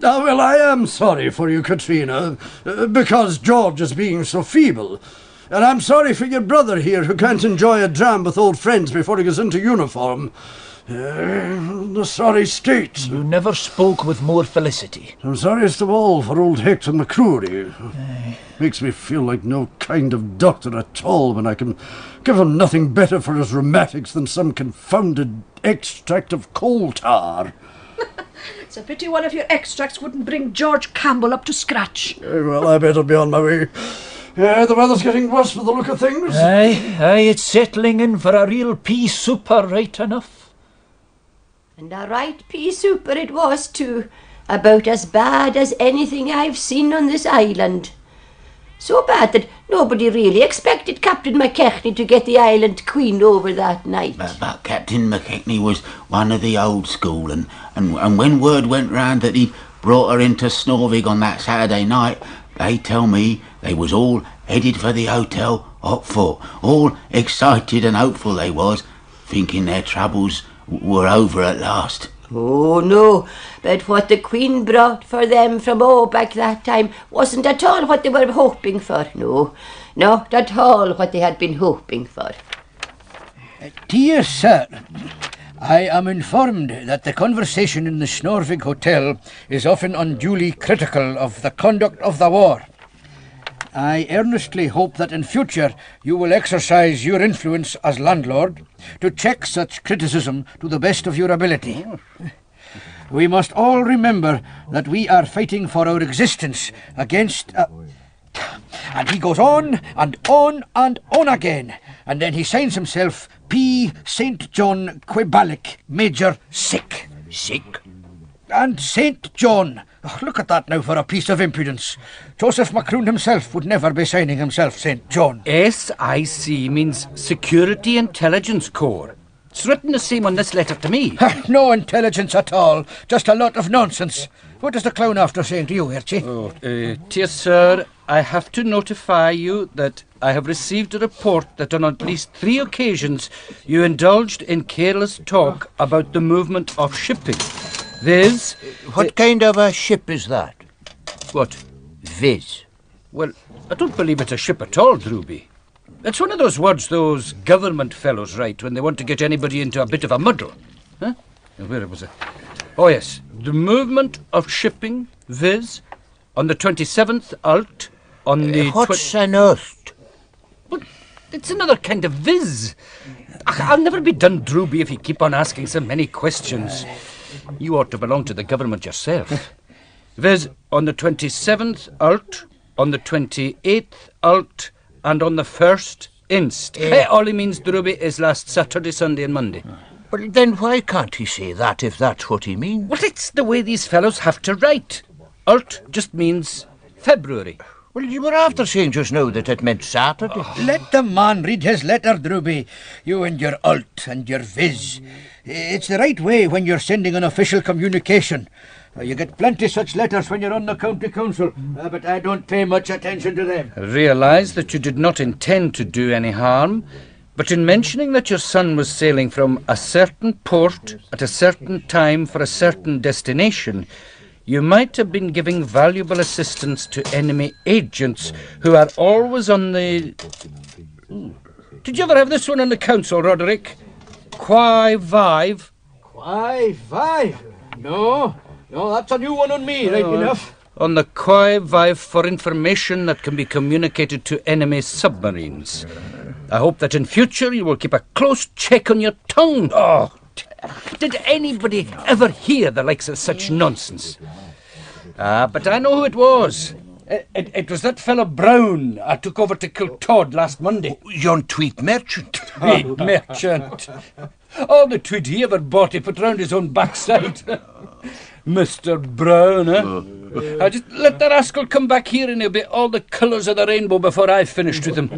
Well, I am sorry for you, Katrina, because George is being so feeble. And I'm sorry for your brother here who can't enjoy a dram with old friends before he goes into uniform. The sorry state.
You never spoke with more felicity.
I'm sorriest of all for old Hector McCrory. Makes me feel like no kind of doctor at all when I can give him nothing better for his rheumatics than some confounded extract of coal tar.
It's a pity one of your extracts wouldn't bring George Campbell up to scratch.
Well, I better be on my way. The weather's getting worse for the look of things.
Aye, it's settling in for a real pea super right enough.
And a right pea super it was too. About as bad as anything I've seen on this island. So bad that nobody really expected Captain McKechnie to get the Island Queen over that night.
But Captain McKechnie was one of the old school, and when word went round that he'd brought her into Snorvig on that Saturday night, they tell me they was all headed for the hotel hot foot, all excited and hopeful they was, thinking their troubles were over at last.
Oh, no, but what the Queen brought for them from back that time wasn't at all what they were hoping for. No, not at all what they had been hoping for.
Dear sir, I am informed that the conversation in the Snorvig Hotel is often unduly critical of the conduct of the war. I earnestly hope that in future you will exercise your influence as landlord to check such criticism to the best of your ability. We must all remember that we are fighting for our existence against... And he goes on and on and on again, and then he signs himself P. St. John Quibalic, Major Sick.
Sick?
And St. John. Oh, look at that now for a piece of impudence. Joseph Macroon himself would never be signing himself St. John.
SIC means Security Intelligence Corps. It's written the same on this letter to me.
No intelligence at all. Just a lot of nonsense. What is the clown after saying to you, Archie?
Dear sir, I have to notify you that I have received a report that on at least 3 occasions you indulged in careless talk about the movement of shipping. Viz...
What kind of a ship is that?
What?
Viz.
Well, I don't believe it's a ship at all, Drooby. It's one of those words those government fellows write when they want to get anybody into a bit of a muddle. Huh? Where was it? Oh, yes. The movement of shipping, viz. On the 27th ult, on the...
What's an ult?
Well, it's another kind of viz. I'll never be done, Drooby, if you keep on asking so many questions. You ought to belong to the government yourself. Viz. On the 27th ult, on the 28th ult, and on the 1st inst. All he means, Drooby, is last Saturday, Sunday and Monday.
Well, then why can't he say that if that's what he means?
Well, it's the way these fellows have to write. Alt just means February.
Well, you were after saying just now that it meant Saturday.
Let the man read his letter, Drooby. You and your alt and your viz. It's the right way when you're sending an official communication. You get plenty such letters when you're on the county council, but I don't pay much attention to them.
I realise that you did not intend to do any harm, but in mentioning that your son was sailing from a certain port at a certain time for a certain destination, you might have been giving valuable assistance to enemy agents who are always on the... Did you ever have this one on the council, Roderick? Qui vive?
Qui vive? No, that's a new one on me, right enough.
On the qui vive for information that can be communicated to enemy submarines. I hope that in future you will keep a close check on your tongue. Oh, did anybody ever hear the likes of such nonsense? But I know who it was. It was that fellow Brown I took over to Kiltod last Monday.
Yon tweed merchant.
Tweed merchant. All the tweed he ever bought he put round his own backside. Mr. Brown, I just let the rascal come back here and he'll be all the colours of the rainbow before I've finished with him.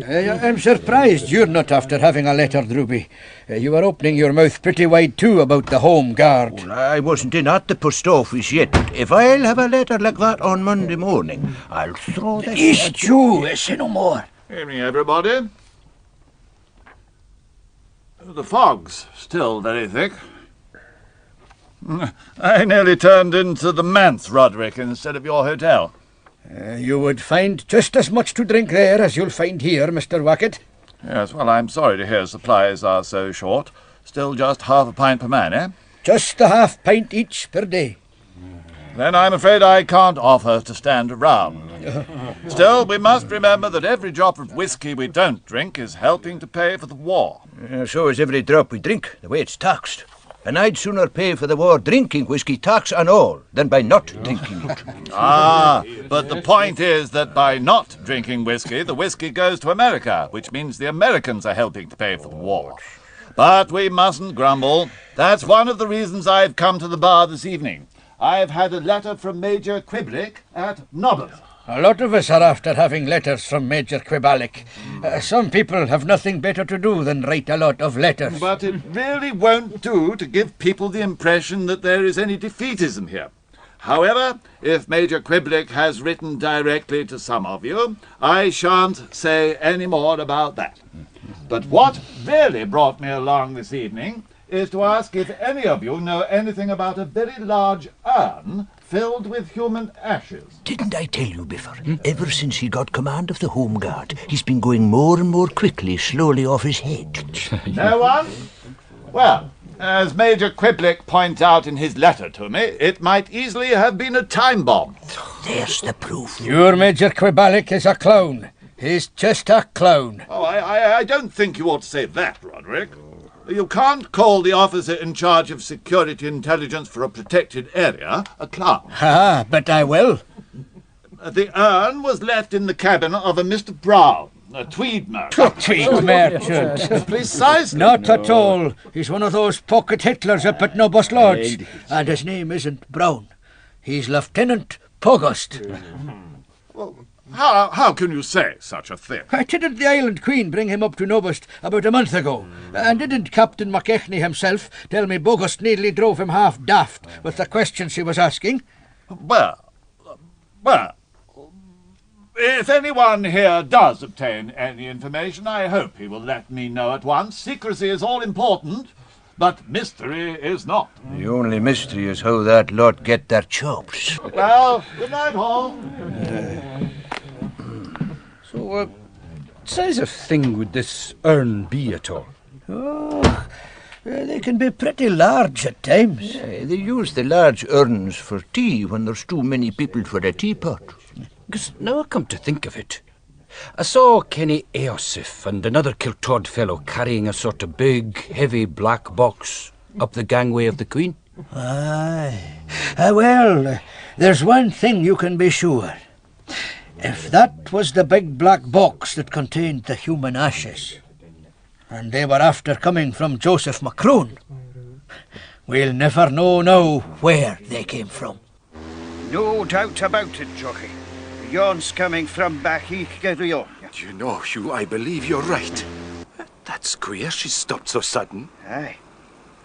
I'm surprised you're not after having a letter, Drooby. You were opening your mouth pretty wide too about the Home Guard.
Well, I wasn't in at the post office yet, but if I'll have a letter like that on Monday morning, I'll throw that...
East you, say no more.
Evening, everybody. The fog's still very thick. I nearly turned into the manse, Roderick, instead of your hotel.
You would find just as much to drink there as you'll find here, Mr. Wackett.
Yes, well, I'm sorry to hear supplies are so short. Still just half a pint per man, eh?
Just a half pint each per day.
Then I'm afraid I can't offer to stand around. Still, we must remember that every drop of whisky we don't drink is helping to pay for the war.
So is every drop we drink, the way it's taxed. And I'd sooner pay for the war drinking whisky, tax and all, than by not drinking it.
But the point is that by not drinking whisky, the whisky goes to America, which means the Americans are helping to pay for the war. But we mustn't grumble. That's one of the reasons I've come to the bar this evening. I've had a letter from Major Quiblick at Nobbeth.
A lot of us are after having letters from Major Quibalic. Some people have nothing better to do than write a lot of letters.
But it really won't do to give people the impression that there is any defeatism here. However, if Major Quiblick has written directly to some of you, I shan't say any more about that. But what really brought me along this evening is to ask if any of you know anything about a very large urn filled with human ashes.
Didn't I tell you, Biffer? Ever since he got command of the Home Guard, he's been going more and more quickly, slowly off his head.
No one? Well, as Major Quiblick points out in his letter to me, it might easily have been a time bomb.
There's the proof.
Your Major Quibalic is a clown. He's just a clown.
Oh, I don't think you ought to say that, Roderick. You can't call the officer in charge of security intelligence for a protected area a clown.
But I will.
The urn was left in the cabin of a Mr. Brown, a tweed merchant.
Tweed merchant.
Precisely.
Not at all. He's one of those pocket Hitlers up at Nobbeth Lodge. And his name isn't Brown. He's Lieutenant Pogost.
Well, how can you say such a thing?
Didn't the Island Queen bring him up to Nobbeth about a month ago? And didn't Captain Mackenzie himself tell me Pogost nearly drove him half daft with the questions he was asking?
Well, if anyone here does obtain any information, I hope he will let me know at once. Secrecy is all important, but mystery is not.
The only mystery is how that lot get their chops.
Well, good night, all.
So, what size of thing would this urn be at all?
Oh, they can be pretty large at times.
They use the large urns for tea when there's too many people for a teapot.
Because now I come to think of it, I saw Kenny Eosif and another Kiltod fellow carrying a sort of big, heavy black box up the gangway of the Queen.
Aye. Well, there's one thing you can be sure. If that was the big black box that contained the human ashes, and they were after coming from Joseph Macroon. We'll never know now where they came from.
No doubt about it, Jockey. Yon's coming from back Galore.
You know, Hugh, I believe you're right. That's queer she stopped so sudden.
Aye.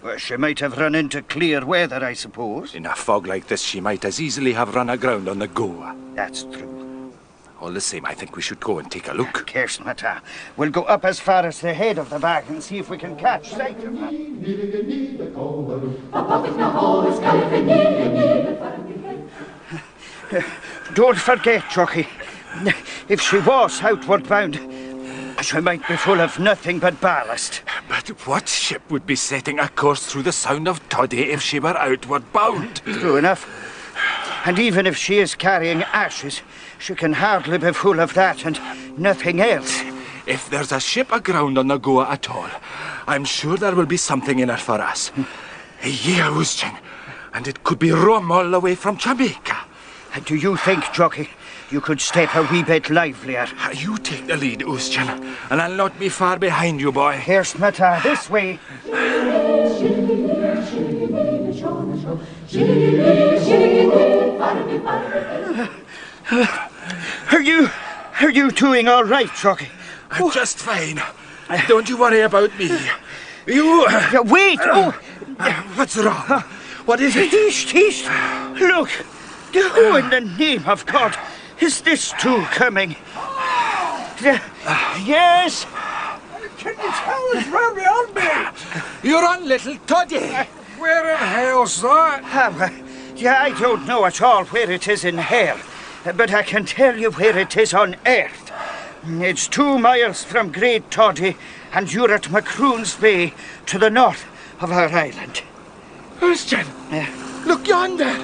Well, she might have run into clear weather, I suppose.
In a fog like this, she might as easily have run aground on the Goa.
That's true.
All the same, I think we should go and take a look.
Kersmata. We'll go up as far as the head of the bag and see if we can catch sight of her. Don't forget, Jockey, if she was outward bound, she might be full of nothing but ballast.
But what ship would be setting a course through the Sound of Toddy if she were outward bound?
True enough. And even if she is carrying ashes, she can hardly be full of that and nothing else.
If there's a ship aground on the Goa at all, I'm sure there will be something in it for us. Yeah, Uschin. And it could be rum all the way from Jamaica.
And do you think, Jockey, you could step a wee bit livelier?
You take the lead, Uschin, and I'll not be far behind you, boy.
Here's Mata, this way. Are you doing all right, Jockey?
I'm just fine. Don't you worry about me. You...
Wait!
What's wrong? What is it?
East! Look! Who in the name of God is this too coming? Yes?
Can you tell us where we are, mate?
You're on Little Toddy.
Where in hell's that?
I don't know at all where it is in hell, but I can tell you where it is on earth. It's 2 miles from Great Toddy, and you're at Macroon's Bay to the north of our island.
Christian, look yonder.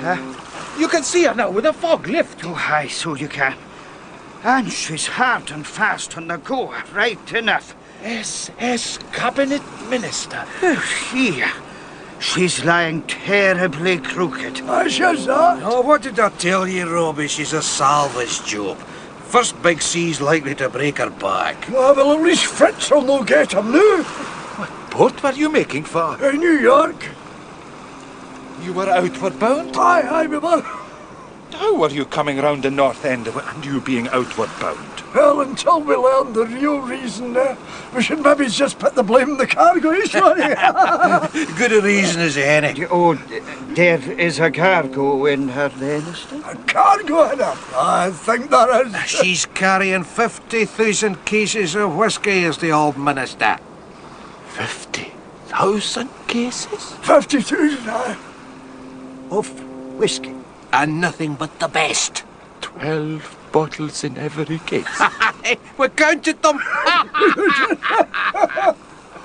You can see her now with the fog lift.
Oh, aye, so you can. And she's hard and fast on the go, right enough.
S.S. Cabinet Minister.
Here. She's lying terribly crooked.
She's that.
Oh, what did I tell you, Robbie? She's a salvage job. First big sea's likely to break her back.
Well, at least Fritz will no get her now.
What port were you making for?
New York.
You were outward bound?
Aye, we were.
How were you coming round the north end and you being outward bound?
Well, until we learn the real reason, we should maybe just put the blame on the cargo,
Good a reason as any.
Oh, there is a cargo in her then, is there?
A cargo in her? I think there is.
She's carrying 50,000 cases of whiskey, is the old minister.
50,000 cases?
50,000, aye.
Of whiskey.
And nothing but the best.
12 bottles in every case.
We counted them.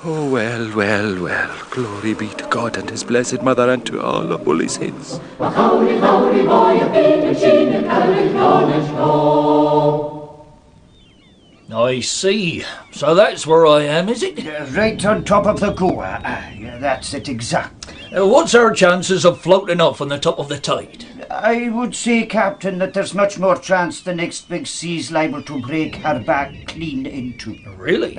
Oh, well. Glory be to God and His blessed Mother and to all the holy saints.
I see. So that's where I am, is it?
Right on top of the Goa. That's it exactly.
What's our chances of floating off on the top of the tide?
I would say, Captain, that there's much more chance the next big sea's liable to break her back clean into.
Really?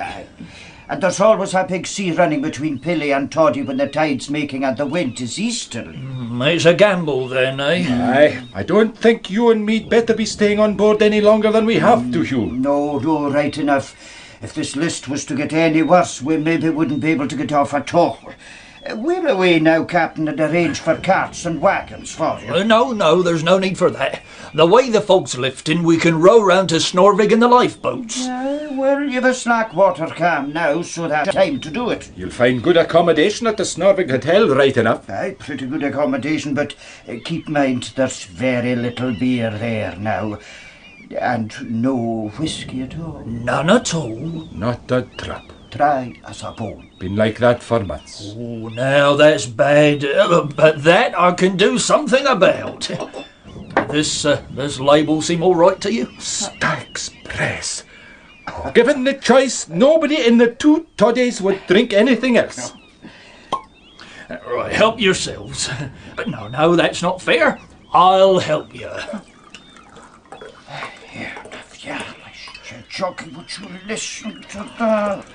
And there's always a big sea running between Pilly and Toddy when the tide's making and the wind is easterly.
It's a gamble then, eh?
Aye. I don't think you and me'd better be staying on board any longer than we have to, Hugh.
No, right enough. If this list was to get any worse, we maybe wouldn't be able to get off at all. We're away now, Captain, and arrange for carts and wagons for you.
No, there's no need for that. The way the fog's lifting, we can row round to Snorvig in the lifeboats.
Well, you've a slack water calm now, so that's time to do it.
You'll find good accommodation at the Snorvig Hotel, right enough.
Aye, pretty good accommodation, but keep mind there's very little beer there now. And no whiskey at all.
None at all?
Not a drop.
Dry as a bone.
Been like that for months.
Oh, now that's bad. But that I can do something about. This label seem all right to you?
Stags Press. Given the choice, nobody in the 2 toddies would drink anything else.
Right, help yourselves. But no, that's not fair. I'll help you.
Jockey, would you listen to that?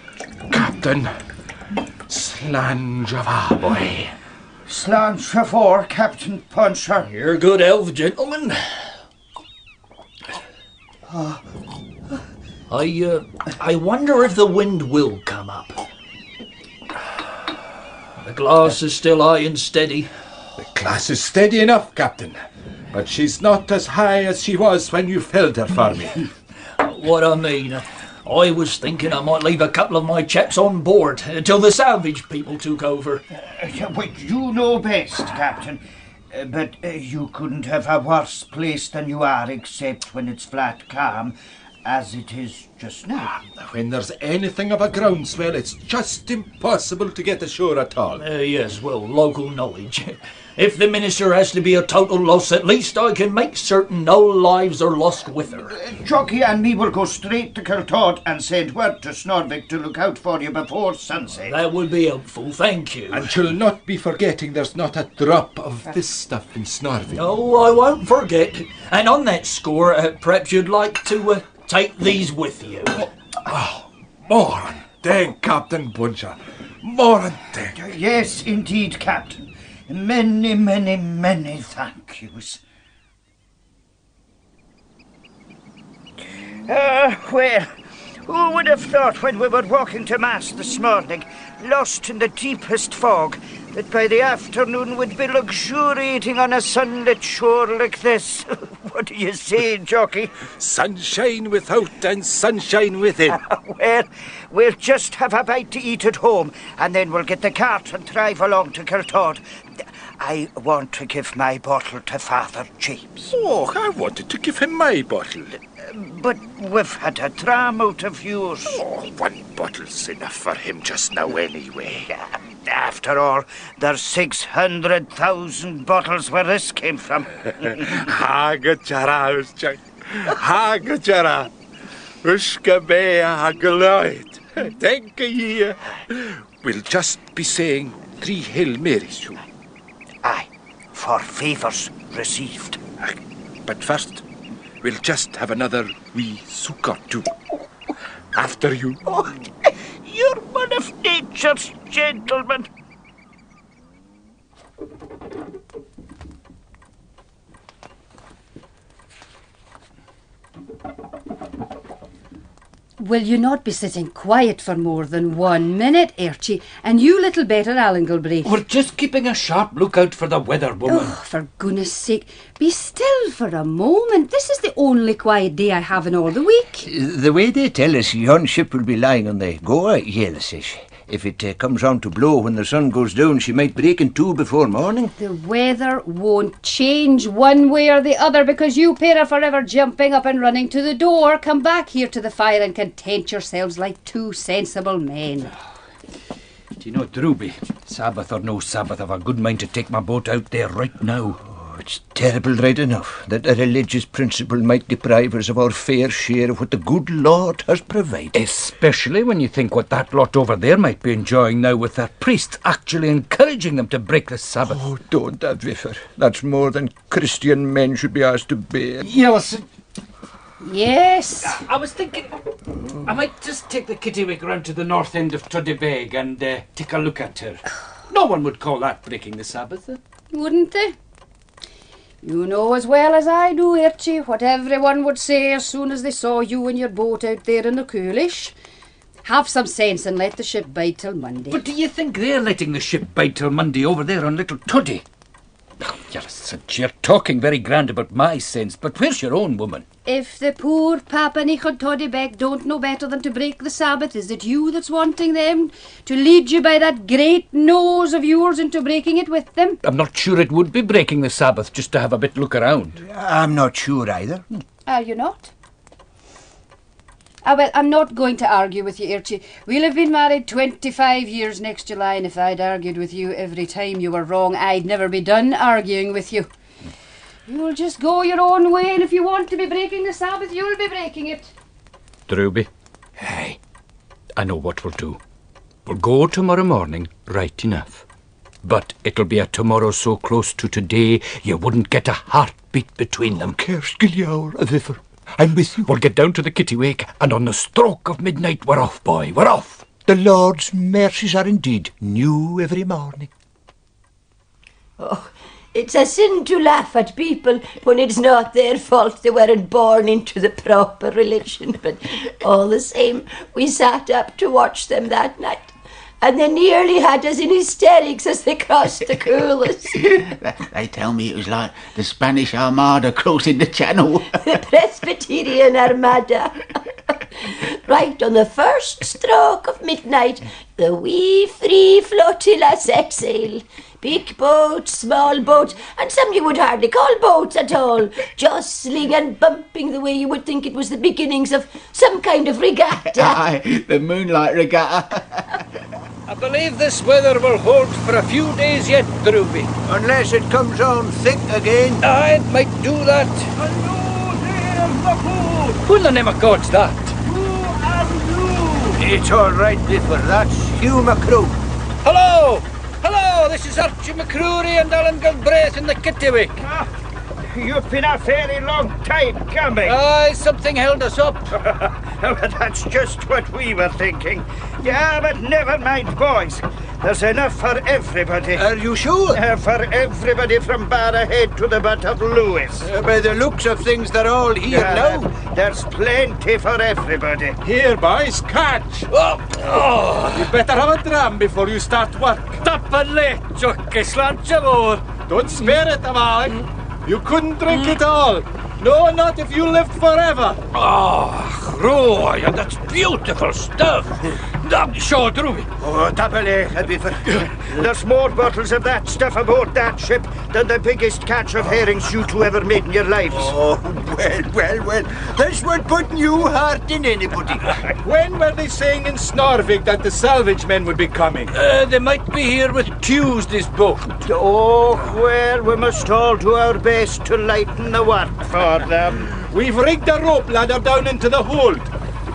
Captain, slange of our boy.
Slange for Captain Puncher.
You're a good elf, gentlemen. I wonder if the wind will come up. The glass is still high and steady.
The glass is steady enough, Captain, but she's not as high as she was when you filled her for me.
What I mean, I was thinking I might leave a couple of my chaps on board until the salvage people took over.
Well, you know best, Captain. But you couldn't have a worse place than you are, except when it's flat calm, as it is just now.
When there's anything of a groundswell, it's just impossible to get ashore at all.
Yes, well, local knowledge. If the minister has to be a total loss, at least I can make certain no lives are lost with her.
Jockey and me will go straight to Kiltod and send word to Snorvik to look out for you before sunset.
That would be helpful, thank you.
And you'll not be forgetting there's not a drop of this stuff in Snorvik.
Oh, I won't forget. And on that score, perhaps you'd like to take these with you.
More than thank, Captain Puncher. More than thank.
Yes, indeed, Captain. Many, many, many thank yous. Well, who would have thought when we were walking to Mass this morning, lost in the deepest fog, that by the afternoon we'd be luxuriating on a sunlit shore like this? What do you say, Jockey?
Sunshine without and sunshine within.
Well, we'll just have a bite to eat at home, and then we'll get the cart and drive along to Kiltod. I want to give my bottle to Father James.
Oh, I wanted to give him my bottle.
But we've had a dram out of yours.
Oh, one bottle's enough for him just now anyway.
After all, there's 600,000 bottles where this came from.
Hagachara, Uschak. Hagachara. Ushka bea hagaloid. Thank you. We'll just be saying 3 Hail Marys soon.
Aye, for favours received.
But first, we'll just have another wee sukkah too. After you.
Oh, you're one of nature's gentlemen.
Will you not be sitting quiet for more than 1 minute, Archie? And you little better, Alan Galbraith.
We're just keeping a sharp lookout for the weather, woman.
Oh, for goodness sake, be still for a moment. This is the only quiet day I have in all the week.
The way they tell us, yon ship will be lying on the Goa, Yellowish. If it comes on to blow when the sun goes down, she might break in two before morning.
The weather won't change one way or the other because you pair are forever jumping up and running to the door. Come back here to the fire and content yourselves like two sensible men.
Do you know, Drooby, Sabbath or no Sabbath, I've a good mind to take my boat out there right now.
It's terrible right enough that a religious principle might deprive us of our fair share of what the good Lord has provided.
Especially when you think what that lot over there might be enjoying now with their priests actually encouraging them to break the Sabbath.
Oh, don't that, Viffer. That's more than Christian men should be asked to bear.
Yes.
Yes?
I was thinking I might just take the kittiwake round to the north end of Tuddyveg and take a look at her. No one would call that breaking the Sabbath.
Wouldn't they? You know as well as I do, Archie, what everyone would say as soon as they saw you and your boat out there in the coolish. Have some sense and let the ship bide till Monday.
But do you think they're letting the ship bide till Monday over there on Little Tuddy? You're talking very grand about my sense, but where's your own woman?
If the poor Papa Nichotodibek don't know better than to break the Sabbath, is it you that's wanting them to lead you by that great nose of yours into breaking it with them?
I'm not sure it would be breaking the Sabbath just to have a bit look around.
I'm not sure either.
Are you not? Well, I'm not going to argue with you, Archie. We'll have been married 25 years next July, and if I'd argued with you every time you were wrong, I'd never be done arguing with you. You'll just go your own way, and if you want to be breaking the Sabbath, you'll be breaking it.
Drooby, hey, I know what we'll do. We'll go tomorrow morning, right enough. But it'll be a tomorrow so close to today, you wouldn't get a heartbeat between them.
Kerskilliaur, a Viffer. I'm with you.
We'll get down to the kittiwake, and on the stroke of midnight, we're off, boy, we're off.
The Lord's mercies are indeed new every morning.
Oh, it's a sin to laugh at people when it's not their fault they weren't born into the proper religion. But all the same, we sat up to watch them that night. And they nearly had us in hysterics as they crossed the coolers.
They tell me it was like the Spanish Armada crossing the channel.
The Presbyterian Armada. Right on the first stroke of midnight, the wee free flotilla set sail. Big boats, small boats, and some you would hardly call boats at all, jostling and bumping the way you would think it was the beginnings of some kind of regatta.
Aye, the moonlight regatta.
I believe this weather will hold for a few days yet, Drooby.
Unless it comes on thick again.
Aye, it might do that. Who in the name of God's that?
It's all right, Biffer. That's Hugh McCrew.
Hello! Hello, this is Archie McCrory and Alan Galbraith in the Kittiwake.
You've been a very long time coming.
Aye, something held us up.
That's just what we were thinking. Yeah, but never mind, boys. There's enough for everybody.
Are you sure?
For everybody from Barrahead to the butt of Lewis.
By the looks of things, they're all here now.
There's plenty for everybody.
Here, boys, catch. You better have a dram before you start work.
Tappa late, Jockey Slancha.
Don't spare it, Amalek. You couldn't drink it all. No, not if you lived forever.
Oh, Roy, and that's beautiful stuff. Show, Drooby.
Oh, Tapale, Biffer. There's more bottles of that stuff aboard that ship than the biggest catch of herrings you two ever made in your lives.
Oh, well. This would put new heart in anybody.
When were they saying in Snorvig that the salvage men would be coming?
They might be here with Tuesday's boat.
Oh, well, we must all do our best to lighten the work for them.
We've rigged a rope ladder down into the hold.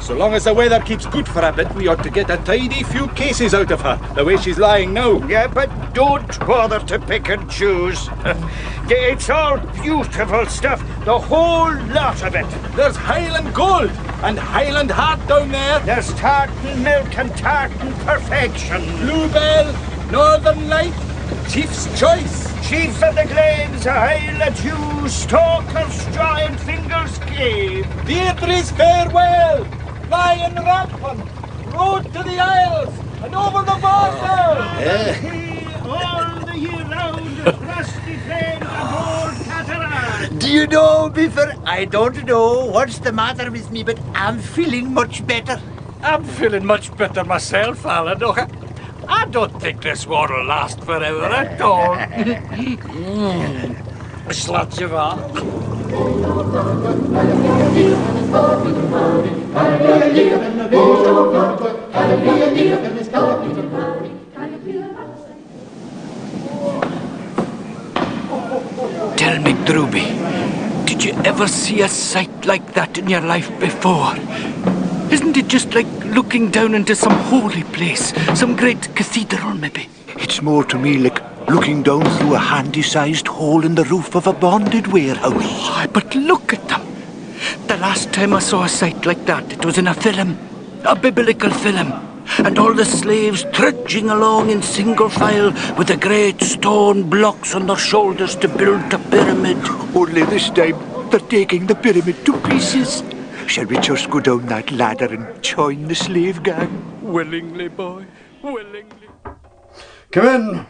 So long as the weather keeps good for a bit, we ought to get a tidy few cases out of her, the way she's lying now.
Yeah, but don't bother to pick and choose. It's all beautiful stuff, the whole lot of it.
There's Highland gold and Highland heart down there.
There's tartan milk and tartan perfection.
Bluebell, Northern Light, Chief's Choice.
Chief of the Glades, I'll let you Stalker's Giant Fingers Cave.
Deirdre's Farewell, Lion Rampant, Road to the Isles, and over the border.
All the year round, rusty flames aboard Cataract.
Do you know, Biffer, I don't know what's the matter with me, but I'm feeling much better.
I'm feeling much better myself, Alan. I don't think this war will last forever at all. Slatcheva. Tell me, Drooby, did you ever see a sight like that in your life before? Isn't it just like looking down into some holy place, some great cathedral, maybe?
It's more to me like looking down through a handy-sized hole in the roof of a bonded warehouse.
Oh, but look at them. The last time I saw a sight like that, it was in a film, a biblical film, and all the slaves trudging along in single file with the great stone blocks on their shoulders to build the pyramid.
Only this time, they're taking the pyramid to pieces. Shall we just go down that ladder and join the slave gang?
Willingly, boy, willingly.
Come in.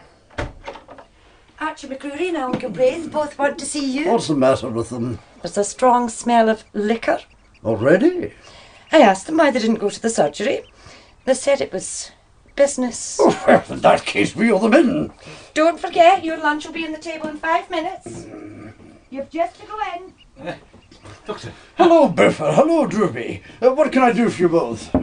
Archie McCrory and Alan Galbraith both want to see you.
What's the matter with them?
There's a strong smell of liquor.
Already?
I asked them why they didn't go to the surgery. They said it was business.
Oh, well, in that case, wheel them in.
Don't forget, your lunch will be on the table in 5 minutes. You've just to go in.
Doctor. Hello, Biffer. Hello, Drooby. What can I do for you both?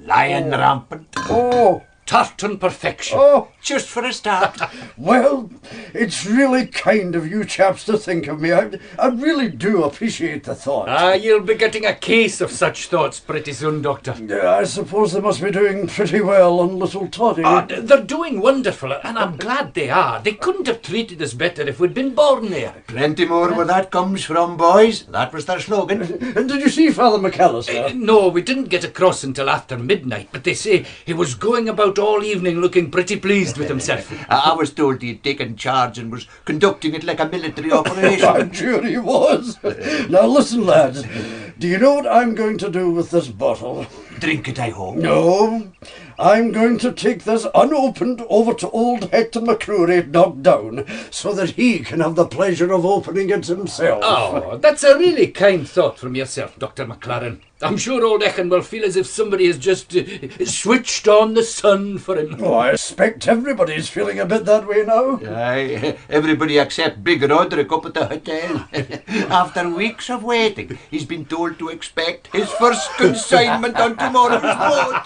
Lion Rampant.
Oh,
Tartan perfection.
Oh,
just for a start.
Well, it's really kind of you chaps to think of me. I really do appreciate the thought.
You'll be getting a case of such thoughts pretty soon, Doctor.
I suppose they must be doing pretty well on little Toddy.
They're doing wonderful, and I'm glad they are. They couldn't have treated us better if we'd been born there.
Plenty more where that comes from, boys. That was their slogan.
And did you see Father McAllister?
No, we didn't get across until after midnight, but they say he was going about all evening looking pretty pleased with himself.
I was told he'd taken charge and was conducting it like a military operation.
I'm sure he was. Now listen, lads. Do you know what I'm going to do with this bottle?
Drink it, I hope.
No. I'm going to take this unopened over to old Hector McCrory knocked down so that he can have the pleasure of opening it himself.
Oh, that's a really kind thought from yourself, Dr. McLaren. I'm sure old Echen will feel as if somebody has just switched on the sun for him.
Oh, I expect everybody's feeling a bit that way now.
Aye, everybody except Big Roderick up at the hotel. After weeks of waiting, he's been told to expect his first consignment on tomorrow's boat.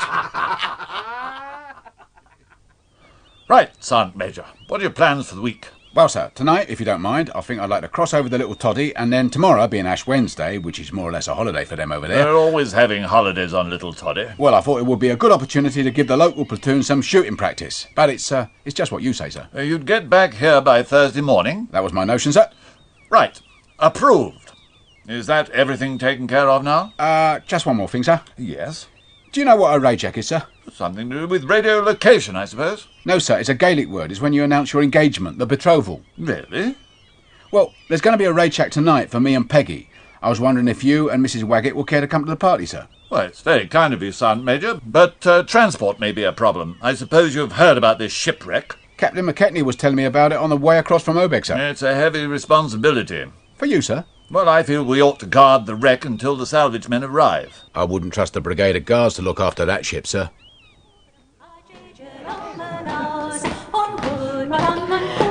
Right, Sergeant Major. What are your plans for the week?
Well, sir, tonight, if you don't mind, I think I'd like to cross over the little toddy, and then tomorrow, being Ash Wednesday, which is more or less a holiday for them over there.
They're always having holidays on Little Toddy.
Well, I thought it would be a good opportunity to give the local platoon some shooting practice. But it's just what you say, sir.
You'd get back here by Thursday morning?
That was my notion, sir.
Right. Approved. Is that everything taken care of now?
Just one more thing, sir.
Yes?
Do you know what a rayjack is, sir?
Something to do with radio location, I suppose?
No, sir, it's a Gaelic word. It's when you announce your engagement, the betrothal.
Really?
Well, there's going to be a raid-shack tonight for me and Peggy. I was wondering if you and Mrs. Waggett will care to come to the party, sir.
Well, it's very kind of you, Sergeant Major, but transport may be a problem. I suppose you've heard about this shipwreck?
Captain McKechnie was telling me about it on the way across from Obeg, sir.
It's a heavy responsibility.
For you, sir?
Well, I feel we ought to guard the wreck until the salvage men arrive.
I wouldn't trust the brigade of guards to look after that ship, sir.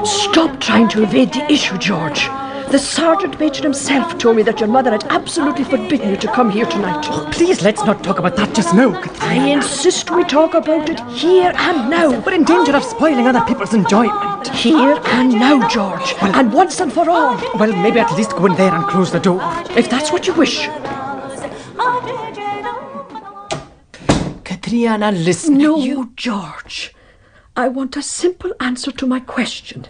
Stop trying to evade the issue, George. The Sergeant Major himself told me that your mother had absolutely forbidden you to come here tonight.
Oh, please, let's not talk about that just now.
I insist we talk about it here and now.
We're in danger of spoiling other people's enjoyment.
Here and now, George. And once and for all.
Well, maybe at least go in there and close the door.
If that's what you wish.
Katriana, listen.
No, George. I want a simple answer to my question.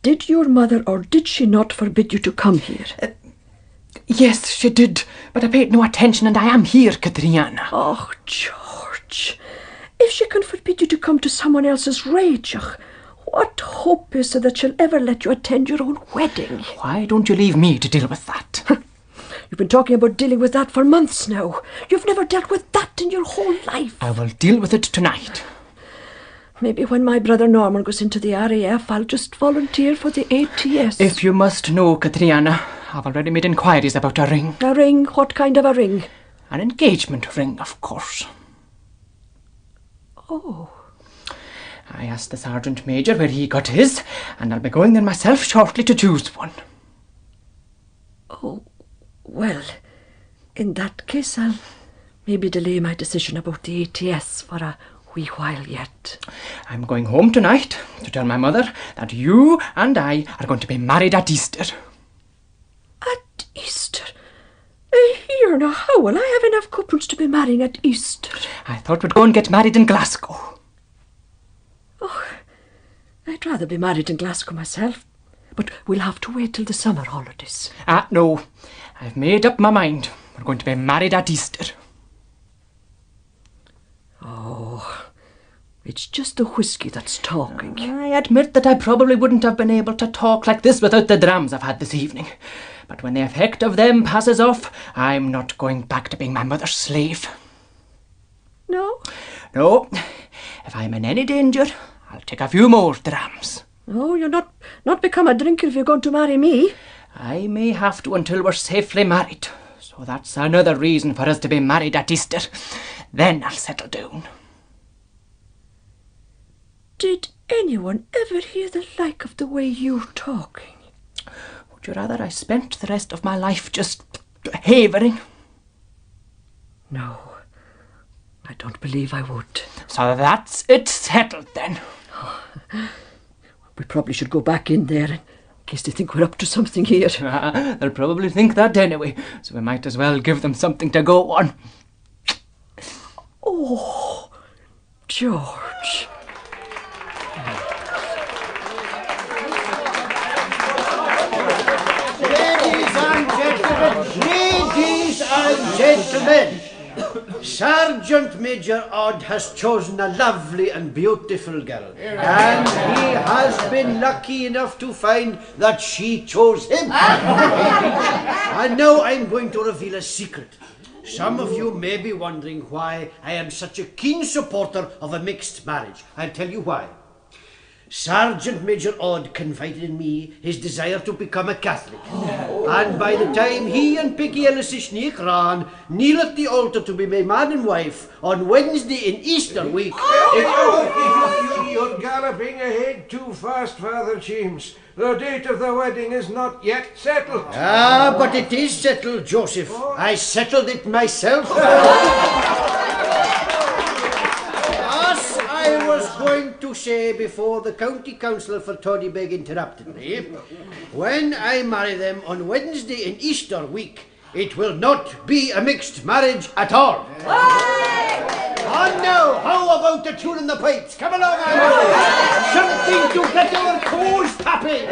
Did your mother or did she not forbid you to come here?
Yes, she did, but I paid no attention and I am here, Katriana.
Oh, George. If she can forbid you to come to someone else's rayjack, what hope is there that she'll ever let you attend your own wedding?
Why don't you leave me to deal with that?
You've been talking about dealing with that for months now. You've never dealt with that in your whole life.
I will deal with it tonight.
Maybe when my brother Norman goes into the RAF, I'll just volunteer for the ATS.
If you must know, Katriana, I've already made inquiries about a ring.
A ring? What kind of a ring?
An engagement ring, of course.
Oh.
I asked the Sergeant Major where he got his, and I'll be going there myself shortly to choose one.
Oh, well, in that case, I'll maybe delay my decision about the ATS for a wee while yet.
I'm going home tonight to tell my mother that you and I are going to be married at Easter.
At Easter? Here now, how will I have enough couples to be marrying at Easter?
I thought we'd go and get married in Glasgow.
Oh, I'd rather be married in Glasgow myself. But we'll have to wait till the summer holidays.
No. I've made up my mind. We're going to be married at Easter.
Oh, it's just the whiskey that's talking.
I admit that I probably wouldn't have been able to talk like this without the drams I've had this evening. But when the effect of them passes off, I'm not going back to being my mother's slave.
No?
No. If I'm in any danger, I'll take a few more drams.
Oh, you're not become a drinker if you're going to marry me.
I may have to until we're safely married. So that's another reason for us to be married at Easter. Then I'll settle down.
Did anyone ever hear the like of the way you're talking?
Would you rather I spent the rest of my life just havering?
No. I don't believe I would.
So that's it settled then.
We probably should go back in there in case they think we're up to something here.
They'll probably think that anyway, so we might as well give them something to go on.
Oh, George.
Ladies and gentlemen, Sergeant Major Odd has chosen a lovely and beautiful girl, and he has been lucky enough to find that she chose him. And now I'm going to reveal a secret. Some of you may be wondering why I am such a keen supporter of a mixed marriage. I'll tell you why. Sergeant Major Odd confided in me his desire to become a Catholic. And by the time he and Peggy Ellis' Sneak Ran kneel at the altar to be made man and wife on Wednesday in Easter week...
You're galloping ahead too fast, Father James. The date of the wedding is not yet settled.
Ah, but it is settled, Joseph. I settled it myself. As I was going to say before the county councillor for Toddybeck interrupted me, when I marry them on Wednesday in Easter week, it will not be a mixed marriage at all. And now, how about the tune in the pipes? Come along, something to get our toes tapping.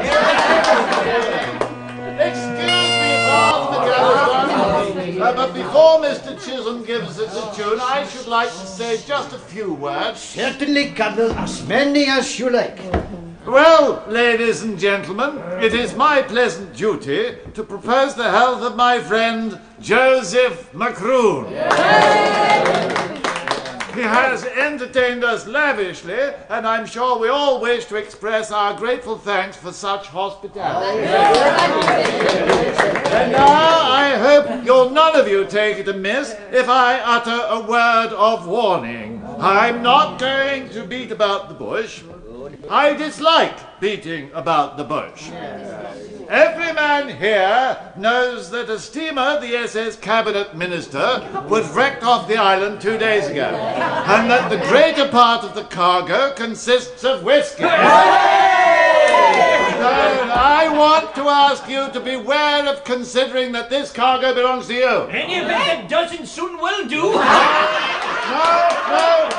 Excuse me, Father McCallum, but before Mr. Chisholm gives us a tune, I should like to say just a few words.
Certainly, Colonel, as many as you like.
Well, ladies and gentlemen, it is my pleasant duty to propose the health of my friend Joseph Macroon. He has entertained us lavishly, and I'm sure we all wish to express our grateful thanks for such hospitality. And now I hope you'll none of you take it amiss if I utter a word of warning. I'm not going to beat about the bush. I dislike beating about the bush. Every man here knows that a steamer, the SS Cabinet Minister, was wrecked off the island 2 days ago, and that the greater part of the cargo consists of whiskey. I want to ask you to beware of considering that this cargo belongs to you.
Any of it doesn't soon will do.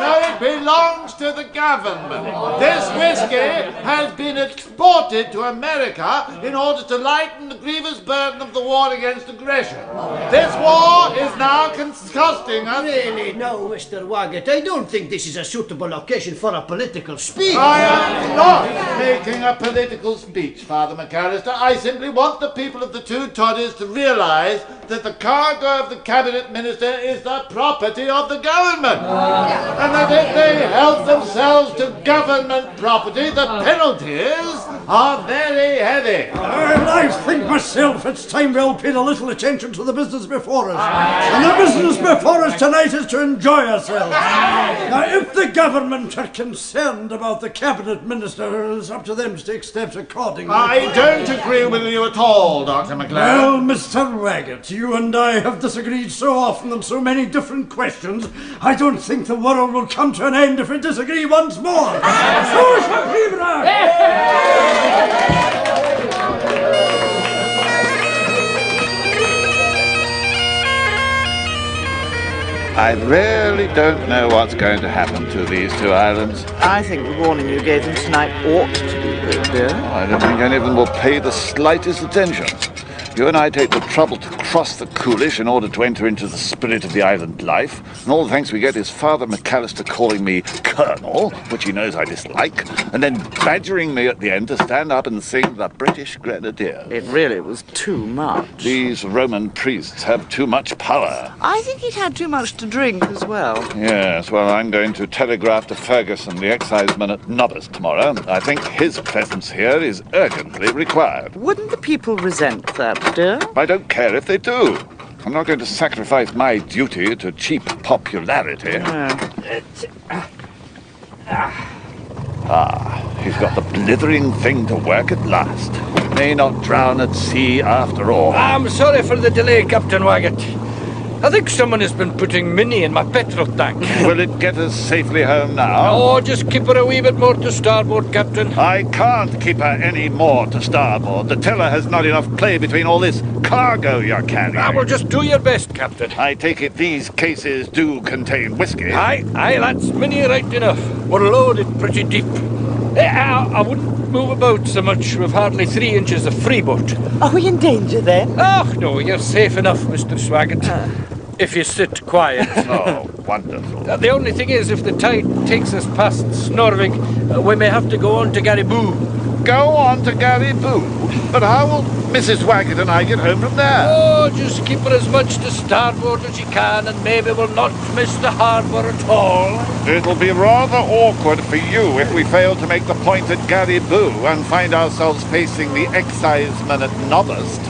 No, it belongs to the government. This whiskey has been exported to America in order to lighten the grievous burden of the war against aggression. This war is now costing us...
Really, no, Mr. Waggett, I don't think this is a suitable occasion for a political speech.
I am not making a political speech, Father McAllister. I simply want the people of the two toddies to realise that the cargo of the Cabinet Minister is the property of the government. And that if they help themselves to government property, the penalties are very heavy.
I think myself it's time we all paid a little attention to the business before us. And the business before us tonight is to enjoy ourselves. Now, if the government are concerned about the Cabinet Minister, it's up to them to take steps accordingly.
I don't agree with you at all, Dr. McLaren.
Well, Mr. Waggett, you and I have disagreed so often on so many different questions, I don't think the world will come to an end if we disagree once more.
I really don't know what's going to happen to these two islands.
I think the warning you gave them tonight ought to be good, dear.
I don't think any of them will pay the slightest attention. You and I take the trouble to cross the Coolish in order to enter into the spirit of the island life, and all the thanks we get is Father McAllister calling me Colonel, which he knows I dislike, and then badgering me at the end to stand up and sing the British Grenadiers.
It really was too much.
These Roman priests have too much power.
I think he'd had too much to drink as well.
Yes, well, I'm going to telegraph to Ferguson, the exciseman at Nobbers, tomorrow. I think his presence here is urgently required.
Wouldn't the people resent that, dear?
I don't care if they do. I'm not going to sacrifice my duty to cheap popularity. He's got the blithering thing to work at last. May not drown at sea after all.
I'm sorry for the delay, Captain Waggett.
I think someone has been putting Minnie in my petrol tank.
Will it get us safely home now?
Oh, just keep her a wee bit more to starboard, Captain.
I can't keep her any more to starboard. The tiller has not enough play between all this cargo you're carrying.
I will just do your best, Captain.
I take it these cases do contain whiskey.
Aye, that's Minnie right enough. We're loaded pretty deep. I wouldn't move about so much. We've hardly 3 inches of freeboard.
Are we in danger then?
Oh, no, you're safe enough, Mr. Swaggart. If you sit quiet.
Oh, wonderful.
The only thing is, if the tide takes us past Snorvig, we may have to go on to Gariboo.
Go on to Gariboo? But how will Mrs. Swaggart and I get home from there?
Oh, just keep her as much to starboard as you can, and maybe we'll not miss the harbour at all.
It'll be rather awkward for you if we fail to make the point at Gariboo and find ourselves facing the exciseman at Nobbest.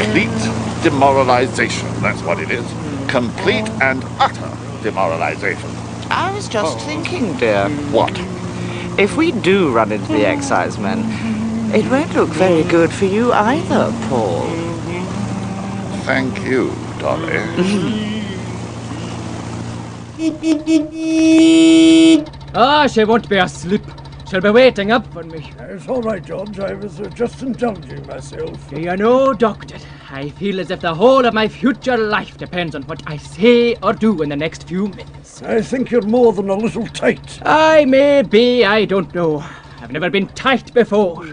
Complete demoralization, that's what it is. Complete and utter demoralization.
I was just thinking, dear.
What?
If we do run into the excisemen, it won't look very good for you either, Paul.
Thank you, Dolly.
She won't be asleep. She'll be waiting up for me.
It's all right, George. I was just indulging myself.
Do you know, Doctor, I feel as if the whole of my future life depends on what I say or do in the next few minutes.
I think you're more than a little tight.
I may be, I don't know. I've never been tight before.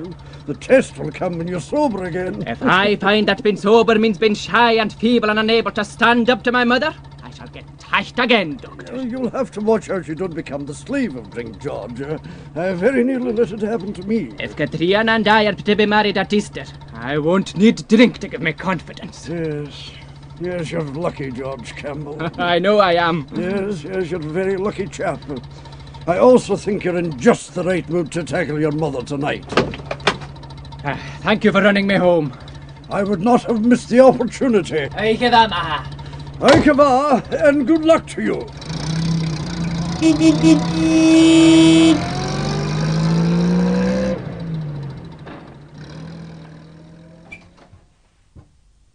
The test will come when you're sober again.
If I find that being sober means being shy and feeble and unable to stand up to my mother, I shall get tight again, Doctor.
You'll have to watch out you don't become the slave of drink, George. I very nearly let it happen to me.
If Katrina and I are to be married at Easter, I won't need drink to give me confidence.
Yes, you're lucky, George Campbell.
I know I am.
Yes, you're a very lucky chap. I also think you're in just the right mood to tackle your mother tonight.
Thank you for running me home.
I would not have missed the opportunity. Aikava, and good luck to you.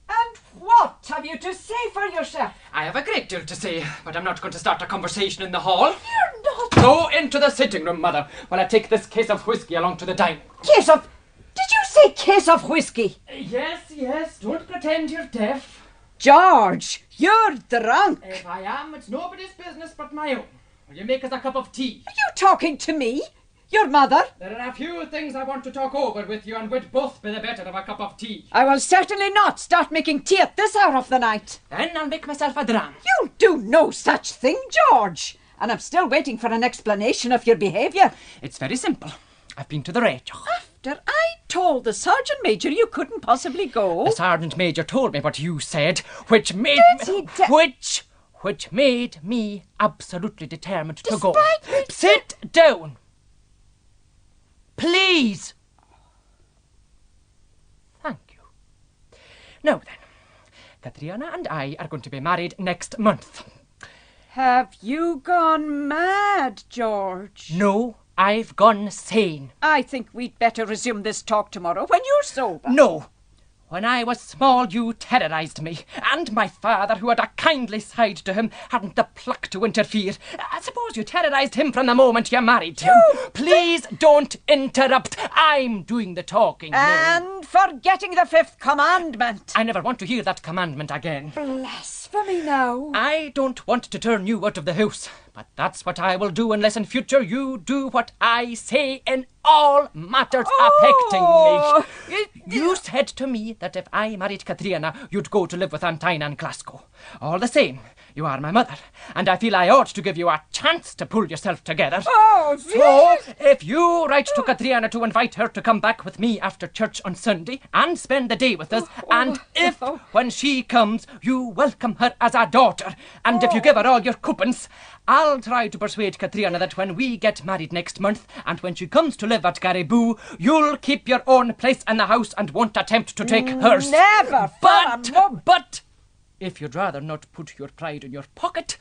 And what have you to say for yourself?
I have a great deal to say, but I'm not going to start a conversation in the hall.
You're not.
Go into the sitting room, Mother, while I take this case of whiskey along to the dining.
Case of... Did you say case of whiskey?
Yes, don't pretend you're deaf.
George, you're drunk.
If I am, it's nobody's business but my own. Will you make us a cup of tea?
Are you talking to me? Your mother?
There are a few things I want to talk over with you, and we'd both be the better of a cup of tea.
I will certainly not start making tea at this hour of the night.
Then I'll make myself a dram.
You'll do no such thing, George. And I'm still waiting for an explanation of your behaviour.
It's very simple. I've been to the radio.
After I told the Sergeant Major you couldn't possibly go.
The Sergeant Major told me what you said, which made which made me absolutely determined to go. Sit down. Please. Thank you. Now then, Katrina and I are going to be married next month.
Have you gone mad, George?
No, I've gone sane.
I think we'd better resume this talk tomorrow when you're sober.
No. When I was small, you terrorised me, and my father, who had a kindly side to him, hadn't the pluck to interfere. I suppose you terrorised him from the moment you married him. Please don't interrupt. I'm doing the talking now.
And forgetting the 5th commandment.
I never want to hear that commandment again.
Blasphemy now.
I don't want to turn you out of the house, but that's what I will do unless in future you do what I say in all matters affecting me. You said to me that if I married Katrina, you'd go to live with Antina in Glasgow. All the same, you are my mother, and I feel I ought to give you a chance to pull yourself together. So, if you write to Katrina to invite her to come back with me after church on Sunday and spend the day with us, and if, when she comes, you welcome her as a daughter, and if you give her all your coupons, I'll try to persuade Katrina that when we get married next month, and when she comes to live at Gariboo, you'll keep your own place in the house and won't attempt to take hers.
Never!
But if you'd rather not put your pride in your pocket,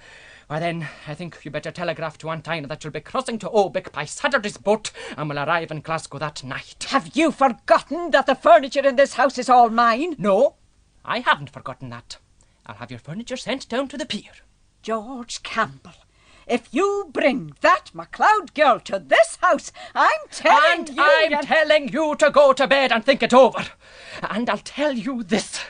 why then, I think you better telegraph to Antina that you'll be crossing to Obick by Saturday's boat and will arrive in Glasgow that night.
Have you forgotten that the furniture in this house is all mine?
No, I haven't forgotten that. I'll have your furniture sent down to the pier.
George Campbell, if you bring that MacLeod girl to this house, I'm telling you...
I'm telling you to go to bed and think it over. And I'll tell you this.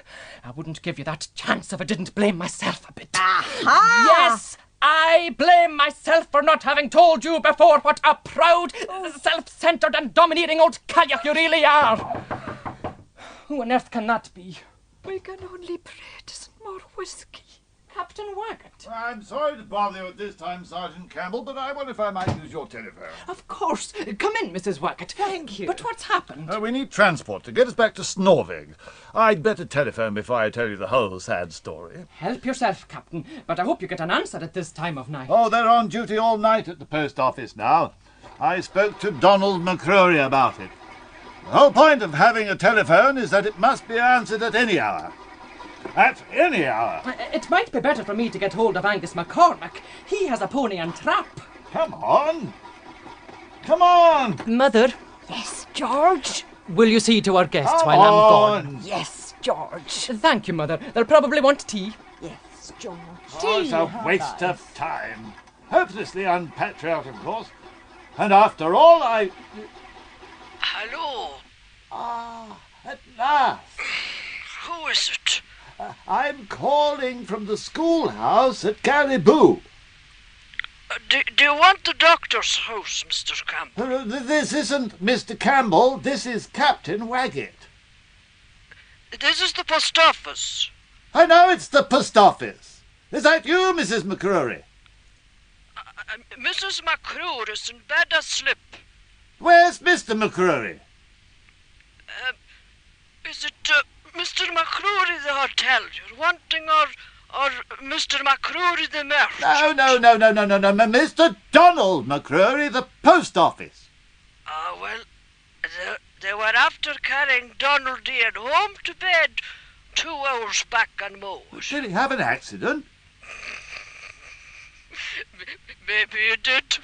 I wouldn't give you that chance if I didn't blame myself a bit.
Aha!
Yes, I blame myself for not having told you before what a proud, self-centred and domineering old caillagh you really are. Who on earth can that be?
We can only pray it isn't more whiskey.
Captain Waggett.
I'm sorry to bother you at this time, Sergeant Campbell, but I wonder if I might use your telephone.
Of course. Come in, Mrs. Waggett.
Thank you.
But what's happened?
We need transport to get us back to Snorvig. I'd better telephone before I tell you the whole sad story.
Help yourself, Captain, but I hope you get an answer at this time of night.
Oh, they're on duty all night at the post office now. I spoke to Donald McCrory about it. The whole point of having a telephone is that it must be answered at any hour. At any hour.
It might be better for me to get hold of Angus McCormack. He has a pony and trap.
Come on. Come on.
Mother.
Yes, George?
Will you see to our guests
Come
while I'm
on.
gone?
Yes, George.
Thank you, Mother. They'll probably want tea.
Yes, George.
Oh, it's a waste of time. Hopelessly unpatriotic, of course. And after all,
Hello.
At last.
Who is it?
I'm calling from the schoolhouse at Caribou.
Do you want the doctor's house, Mr. Campbell?
This isn't Mr. Campbell. This is Captain Waggett.
This is the post office.
I know it's the post office. Is that you, Mrs. McCrory?
Mrs. McCrory is in bed asleep.
Where's Mr. McCrory?
Is it Mr. McCrory the hotel you're wanting, or Mr. McCrory the merchant?
No, Mr. Donald McCrory, the post office.
Well, they were after carrying Donald Ian home to bed 2 hours back on Moors.
Did he have an accident?
Maybe he did.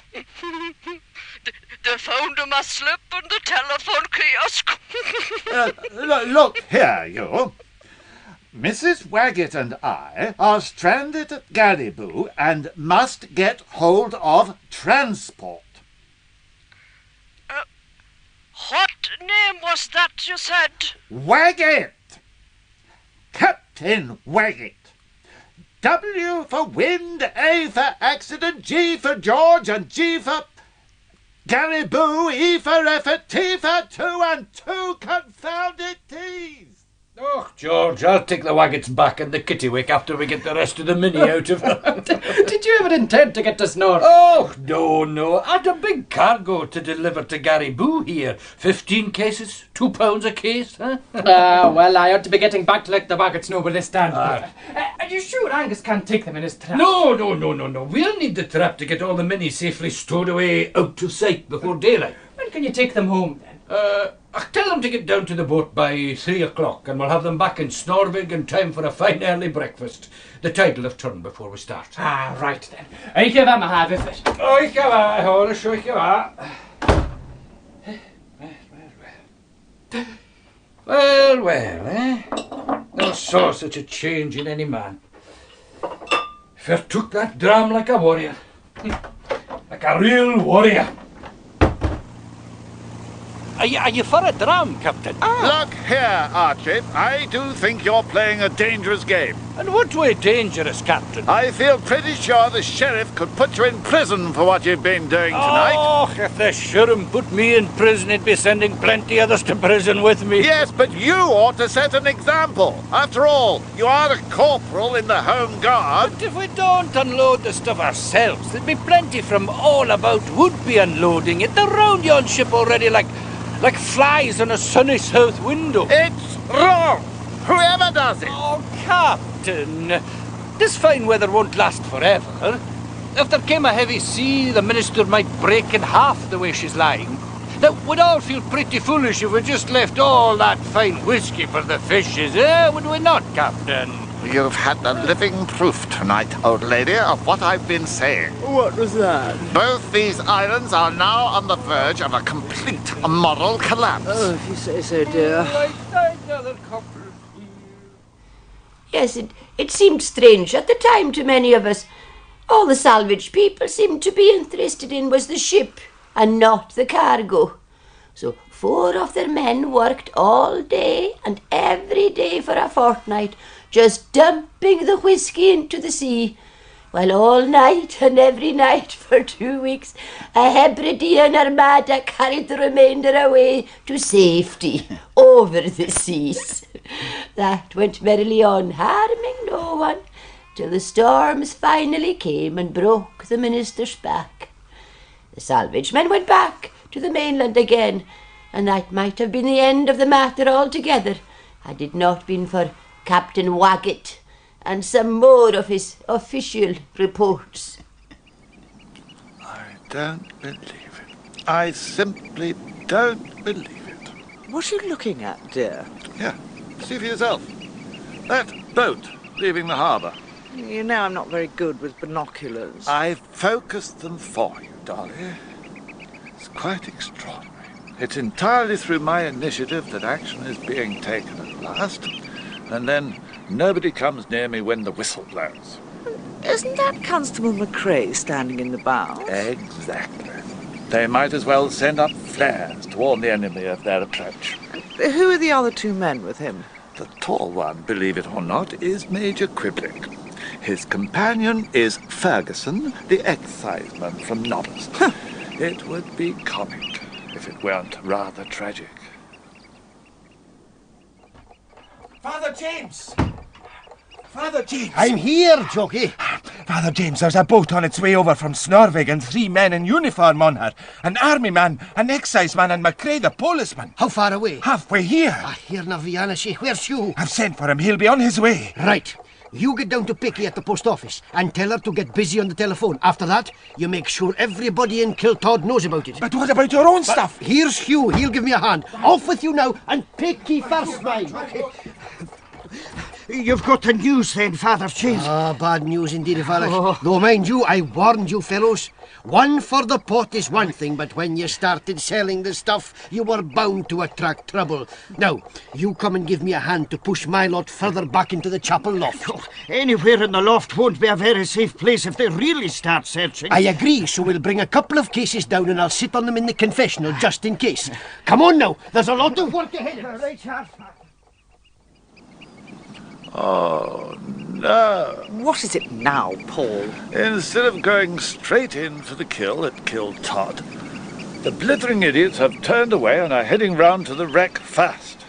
They found him asleep in the telephone kiosk.
Look here, you. Mrs. Waggett and I are stranded at Gariboo and must get hold of transport.
What name was that you said?
Waggett! Captain Waggett. W for wind, A for accident, G for George, and G for Gariboo, E for effort, T for two, and two confounded T's.
Oh, George, I'll take the Waggets back and the kittywick after we get the rest of the mini out of them.
Did you ever intend to get to Snorvig?
Oh, no. I had a big cargo to deliver to Gariboo here. 15 cases, £2 a case, huh?
Well, I ought to be getting back to let the Waggets know where they stand. Are you sure Angus can't take them in his trap?
No. We'll need the trap to get all the minis safely stowed away out of sight before daylight.
When can you take them home, then?
I'll tell them to get down to the boat by 3 o'clock and we'll have them back in Snorvig in time for a fine early breakfast. The tide will have turned before we start.
Right then. Ik heb hem have if it.
Ik heb haar, Horace, ik heb haar. Well, eh? Never saw such a change in any man. Fair took that dram like a warrior. Like a real warrior.
Are you for a dram, Captain?
Look here, Archie. I do think you're playing a dangerous game.
And what way dangerous, Captain?
I feel pretty sure the sheriff could put you in prison for what you've been doing tonight.
Oh, if the sheriff put me in prison, he'd be sending plenty others to prison with me.
Yes, but you ought to set an example. After all, you are a corporal in the Home Guard.
But if we don't unload the stuff ourselves, there'd be plenty from all about would be unloading it. They're round yon ship already like flies on a sunny south window.
It's wrong! Whoever does it!
Oh, Captain, this fine weather won't last forever. If there came a heavy sea, the minister might break in half the way she's lying. Now, we'd all feel pretty foolish if we just left all that fine whiskey for the fishes, would we not, Captain?
You've had the living proof tonight, old lady, of what I've been saying.
What was that?
Both these islands are now on the verge of a complete moral collapse.
Oh, if you say so, dear.
Yes, it seemed strange at the time to many of us. All the salvage people seemed to be interested in was the ship and not the cargo. So 4 of their men worked all day and every day for a fortnight, just dumping the whisky into the sea, while all night and every night for 2 weeks a Hebridean armada carried the remainder away to safety over the seas. That went merrily on, harming no one, till the storms finally came and broke the minister's back. The salvage men went back to the mainland again, and that might have been the end of the matter altogether had it not been for Captain Waggett and some more of his official reports.
I don't believe it. I simply don't believe it.
What are you looking at, dear?
Here, see for yourself. That boat leaving the harbour.
You know I'm not very good with binoculars.
I focused them for you, Dolly. It's quite extraordinary. It's entirely through my initiative that action is being taken at last, and then nobody comes near me when the whistle blows.
Isn't that Constable McCrae standing in the bows?
Exactly. They might as well send up flares to warn the enemy of their approach.
Who are the other 2 men with him?
The tall one, believe it or not, is Major Criblick. His companion is Ferguson, the exciseman from Nobbers. It would be comic if it weren't rather tragic.
Father James! Father James!
I'm here, Jockey.
Father James, there's a boat on its way over from Snorvig and 3 men in uniform on her. An army man, an exciseman and McCrae the policeman.
How far away?
Halfway here.
Here na Vianashi. Where's you?
I've sent for him. He'll be on his way.
Right. You get down to Picky at the post office and tell her to get busy on the telephone. After that, you make sure everybody in Kiltod knows about it.
But what about your own stuff?
Here's Hugh. He'll give me a hand. Off with you now, and Picky first, mind.
You've got the news then, Father James.
Bad news indeed, Father. Though, mind you, I warned you fellows. One for the pot is one thing, but when you started selling the stuff, you were bound to attract trouble. Now, you come and give me a hand to push my lot further back into the chapel loft.
Anywhere in the loft won't be a very safe place if they really start searching.
I agree, so we'll bring a couple of cases down and I'll sit on them in the confessional just in case. Come on now, there's a lot of work ahead of us.
Oh, no.
What is it now, Paul?
Instead of going straight in for the kill at Kiltod, the blithering idiots have turned away and are heading round to the wreck fast.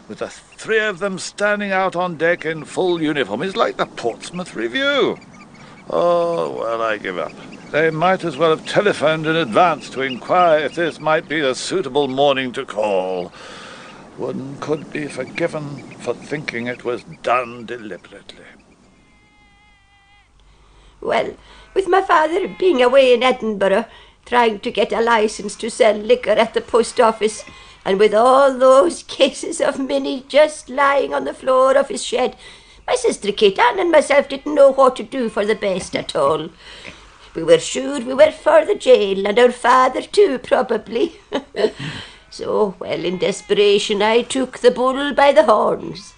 With the 3 of them standing out on deck in full uniform is like the Portsmouth Review. Oh, well, I give up. They might as well have telephoned in advance to inquire if this might be a suitable morning to call. One could be forgiven for thinking it was done deliberately.
Well, with my father being away in Edinburgh, trying to get a licence to sell liquor at the post office, and with all those cases of Minnie just lying on the floor of his shed, my sister Kate Ann and myself didn't know what to do for the best at all. We were sure we were for the jail, and our father too, probably. So, well, in desperation, I took the bull by the horns.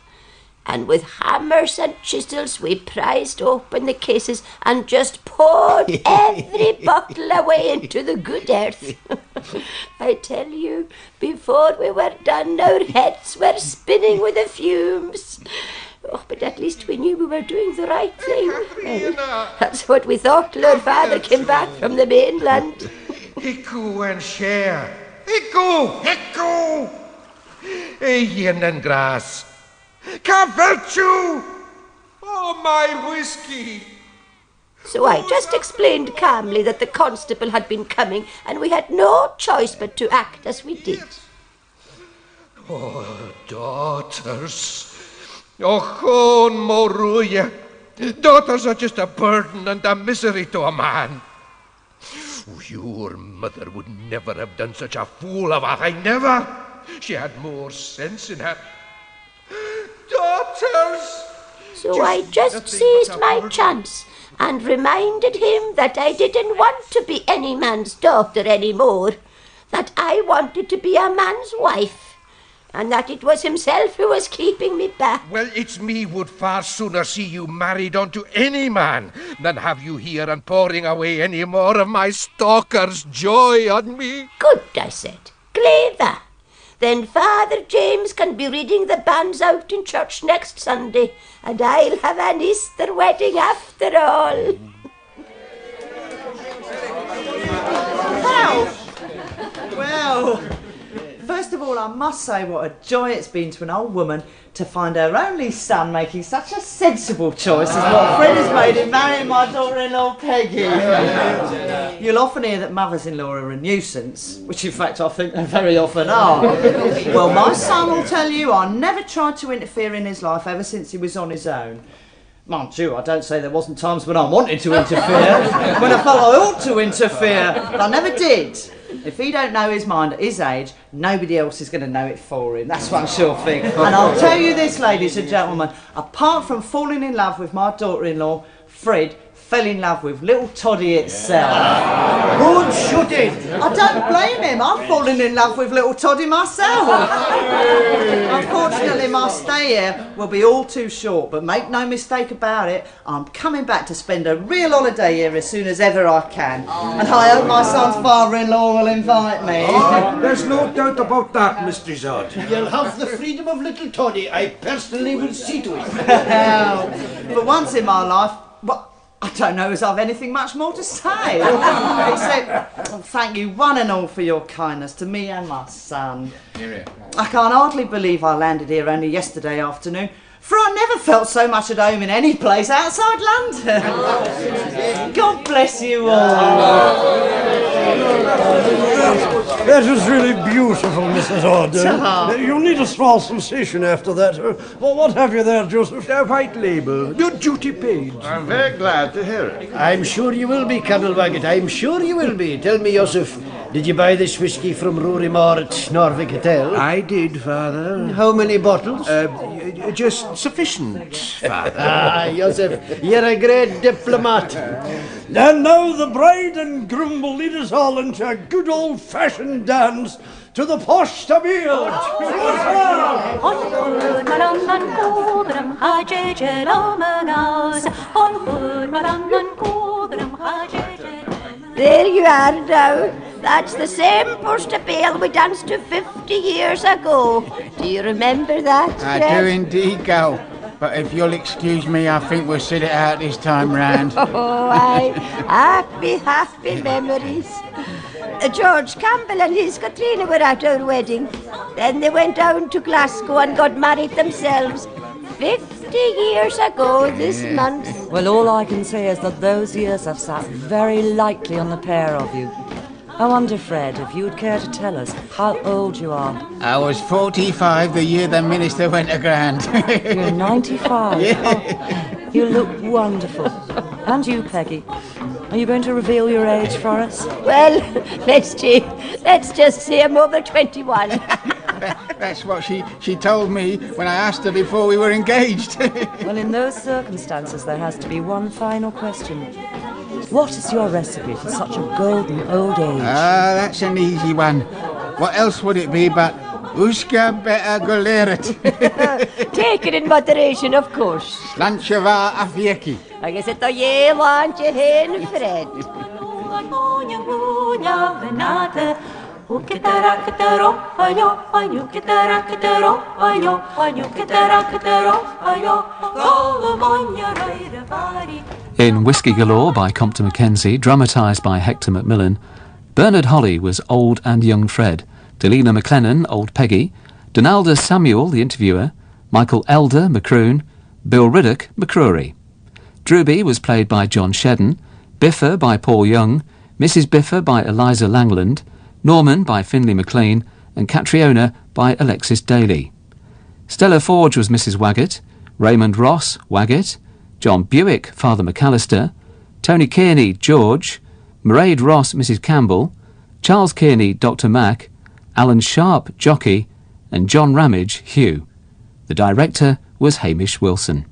And with hammers and chisels, we prized open the cases and just poured every bottle away into the good earth. I tell you, before we were done, our heads were spinning with the fumes. Oh, but at least we knew we were doing the right thing. Well, that's what we thought till our father came back from the mainland.
Iku and share. Iku! Yin and grass. Virtue! Oh, my whiskey!
So I just explained calmly that the constable had been coming and we had no choice but to act as we did.
Oh, daughters. Oh, Moruya. Daughters are just a burden and a misery to a man. Your mother would never have done such a fool of a thing, never. She had more sense in her. Daughters!
So I just seized my chance and reminded him that I didn't want to be any man's daughter anymore, that I wanted to be a man's wife. and that it was himself who was keeping me back.
Well, it's me would far sooner see you married unto any man than have you here and pouring away any more of my stalker's joy on me.
Good, I said. Clever. Then Father James can be reading the banns out in church next Sunday, and I'll have an Easter wedding after all.
Well, first of all, I must say what a joy it's been to an old woman to find her only son making such a sensible choice as what Fred has made in marrying my daughter-in-law Peggy. You'll often hear that mothers-in-law are a nuisance, which in fact I think they very often are. Well, my son will tell you I never tried to interfere in his life ever since he was on his own. Mind you, I don't say there wasn't times when I wanted to interfere, when I felt I ought to interfere, but I never did. If he don't know his mind at his age, nobody else is going to know it for him. That's one sure thing. And I'll tell you this, ladies and gentlemen, apart from falling in love with my daughter-in-law, Fred fell in love with little Toddy itself.
Good shooting!
I don't blame him. I've fallen in love with little Toddy myself. Unfortunately, my stay here will be all too short, but make no mistake about it, I'm coming back to spend a real holiday here as soon as ever I can. And I hope my son's father-in-law will invite me.
There's no doubt about that, Mr. Zod. You'll have the freedom of little Toddy. I personally will see to it.
For once in my life, well, I don't know as I've anything much more to say. Except, thank you one and all for your kindness to me and my son. I can't hardly believe I landed here only yesterday afternoon, for I never felt so much at home in any place outside London. God bless you all.
That was really beautiful, Mrs. Odd. You'll need a small sensation after that. Well, what have you there, Joseph?
A white label. Your duty paid.
I'm very glad to hear it.
I'm sure you will be, Colonel Waggett. I'm sure you will be. Tell me, Joseph, did you buy this whisky from Rory Moore at Snorvik Hotel?
I did, Father.
How many bottles?
Just sufficient, Father.
Joseph, you're a great diplomat.
And now the bride and groom will lead us all into a good old-fashioned dance to the posh tabeel.
There you are now. That's the same postabile we danced to 50 years ago. Do you remember that,
I
Fred?
do indeed, Gal. But if you'll excuse me, I think we'll sit it out this time round.
Oh, aye. Happy memories. George Campbell and his Katrina were at our wedding. Then they went down to Glasgow and got married themselves 50 years ago this month.
Well, all I can say is that those years have sat very lightly on the pair of you. I wonder, Fred, if you'd care to tell us how old you are.
I was 45 the year the minister went aground.
You're 95?
Yeah.
Oh, you look wonderful. And you, Peggy. Are you going to reveal your age for us?
Well, let's just say I'm over 21.
That's what she told me when I asked her before we were engaged.
Well, in those circumstances, there has to be one final question. What is your recipe for such a golden old age?
That's an easy one. What else would it be but Uska better Galore?
Take it in moderation, of course.
Slanchava afieki.
I guess it's a ye want you hen, Fred.
In Whisky Galore by Compton Mackenzie, dramatised by Hector Macmillan, Bernard Holly was old and young Fred, Delina McLennan, old Peggy, Donalda Samuel, the interviewer, Michael Elder, Macroon, Bill Riddock, McCrory. Drewby was played by John Shedden, Biffer by Paul Young, Mrs. Biffer by Eliza Langland, Norman by Finlay MacLean, and Catriona by Alexis Daly. Stella Forge was Mrs. Waggett, Raymond Ross, Waggett, John Buick, Father McAllister, Tony Kearney, George, Mairead Ross, Mrs. Campbell, Charles Kearney, Dr. Mack, Alan Sharp, Jockey, and John Ramage, Hugh. The director was Hamish Wilson.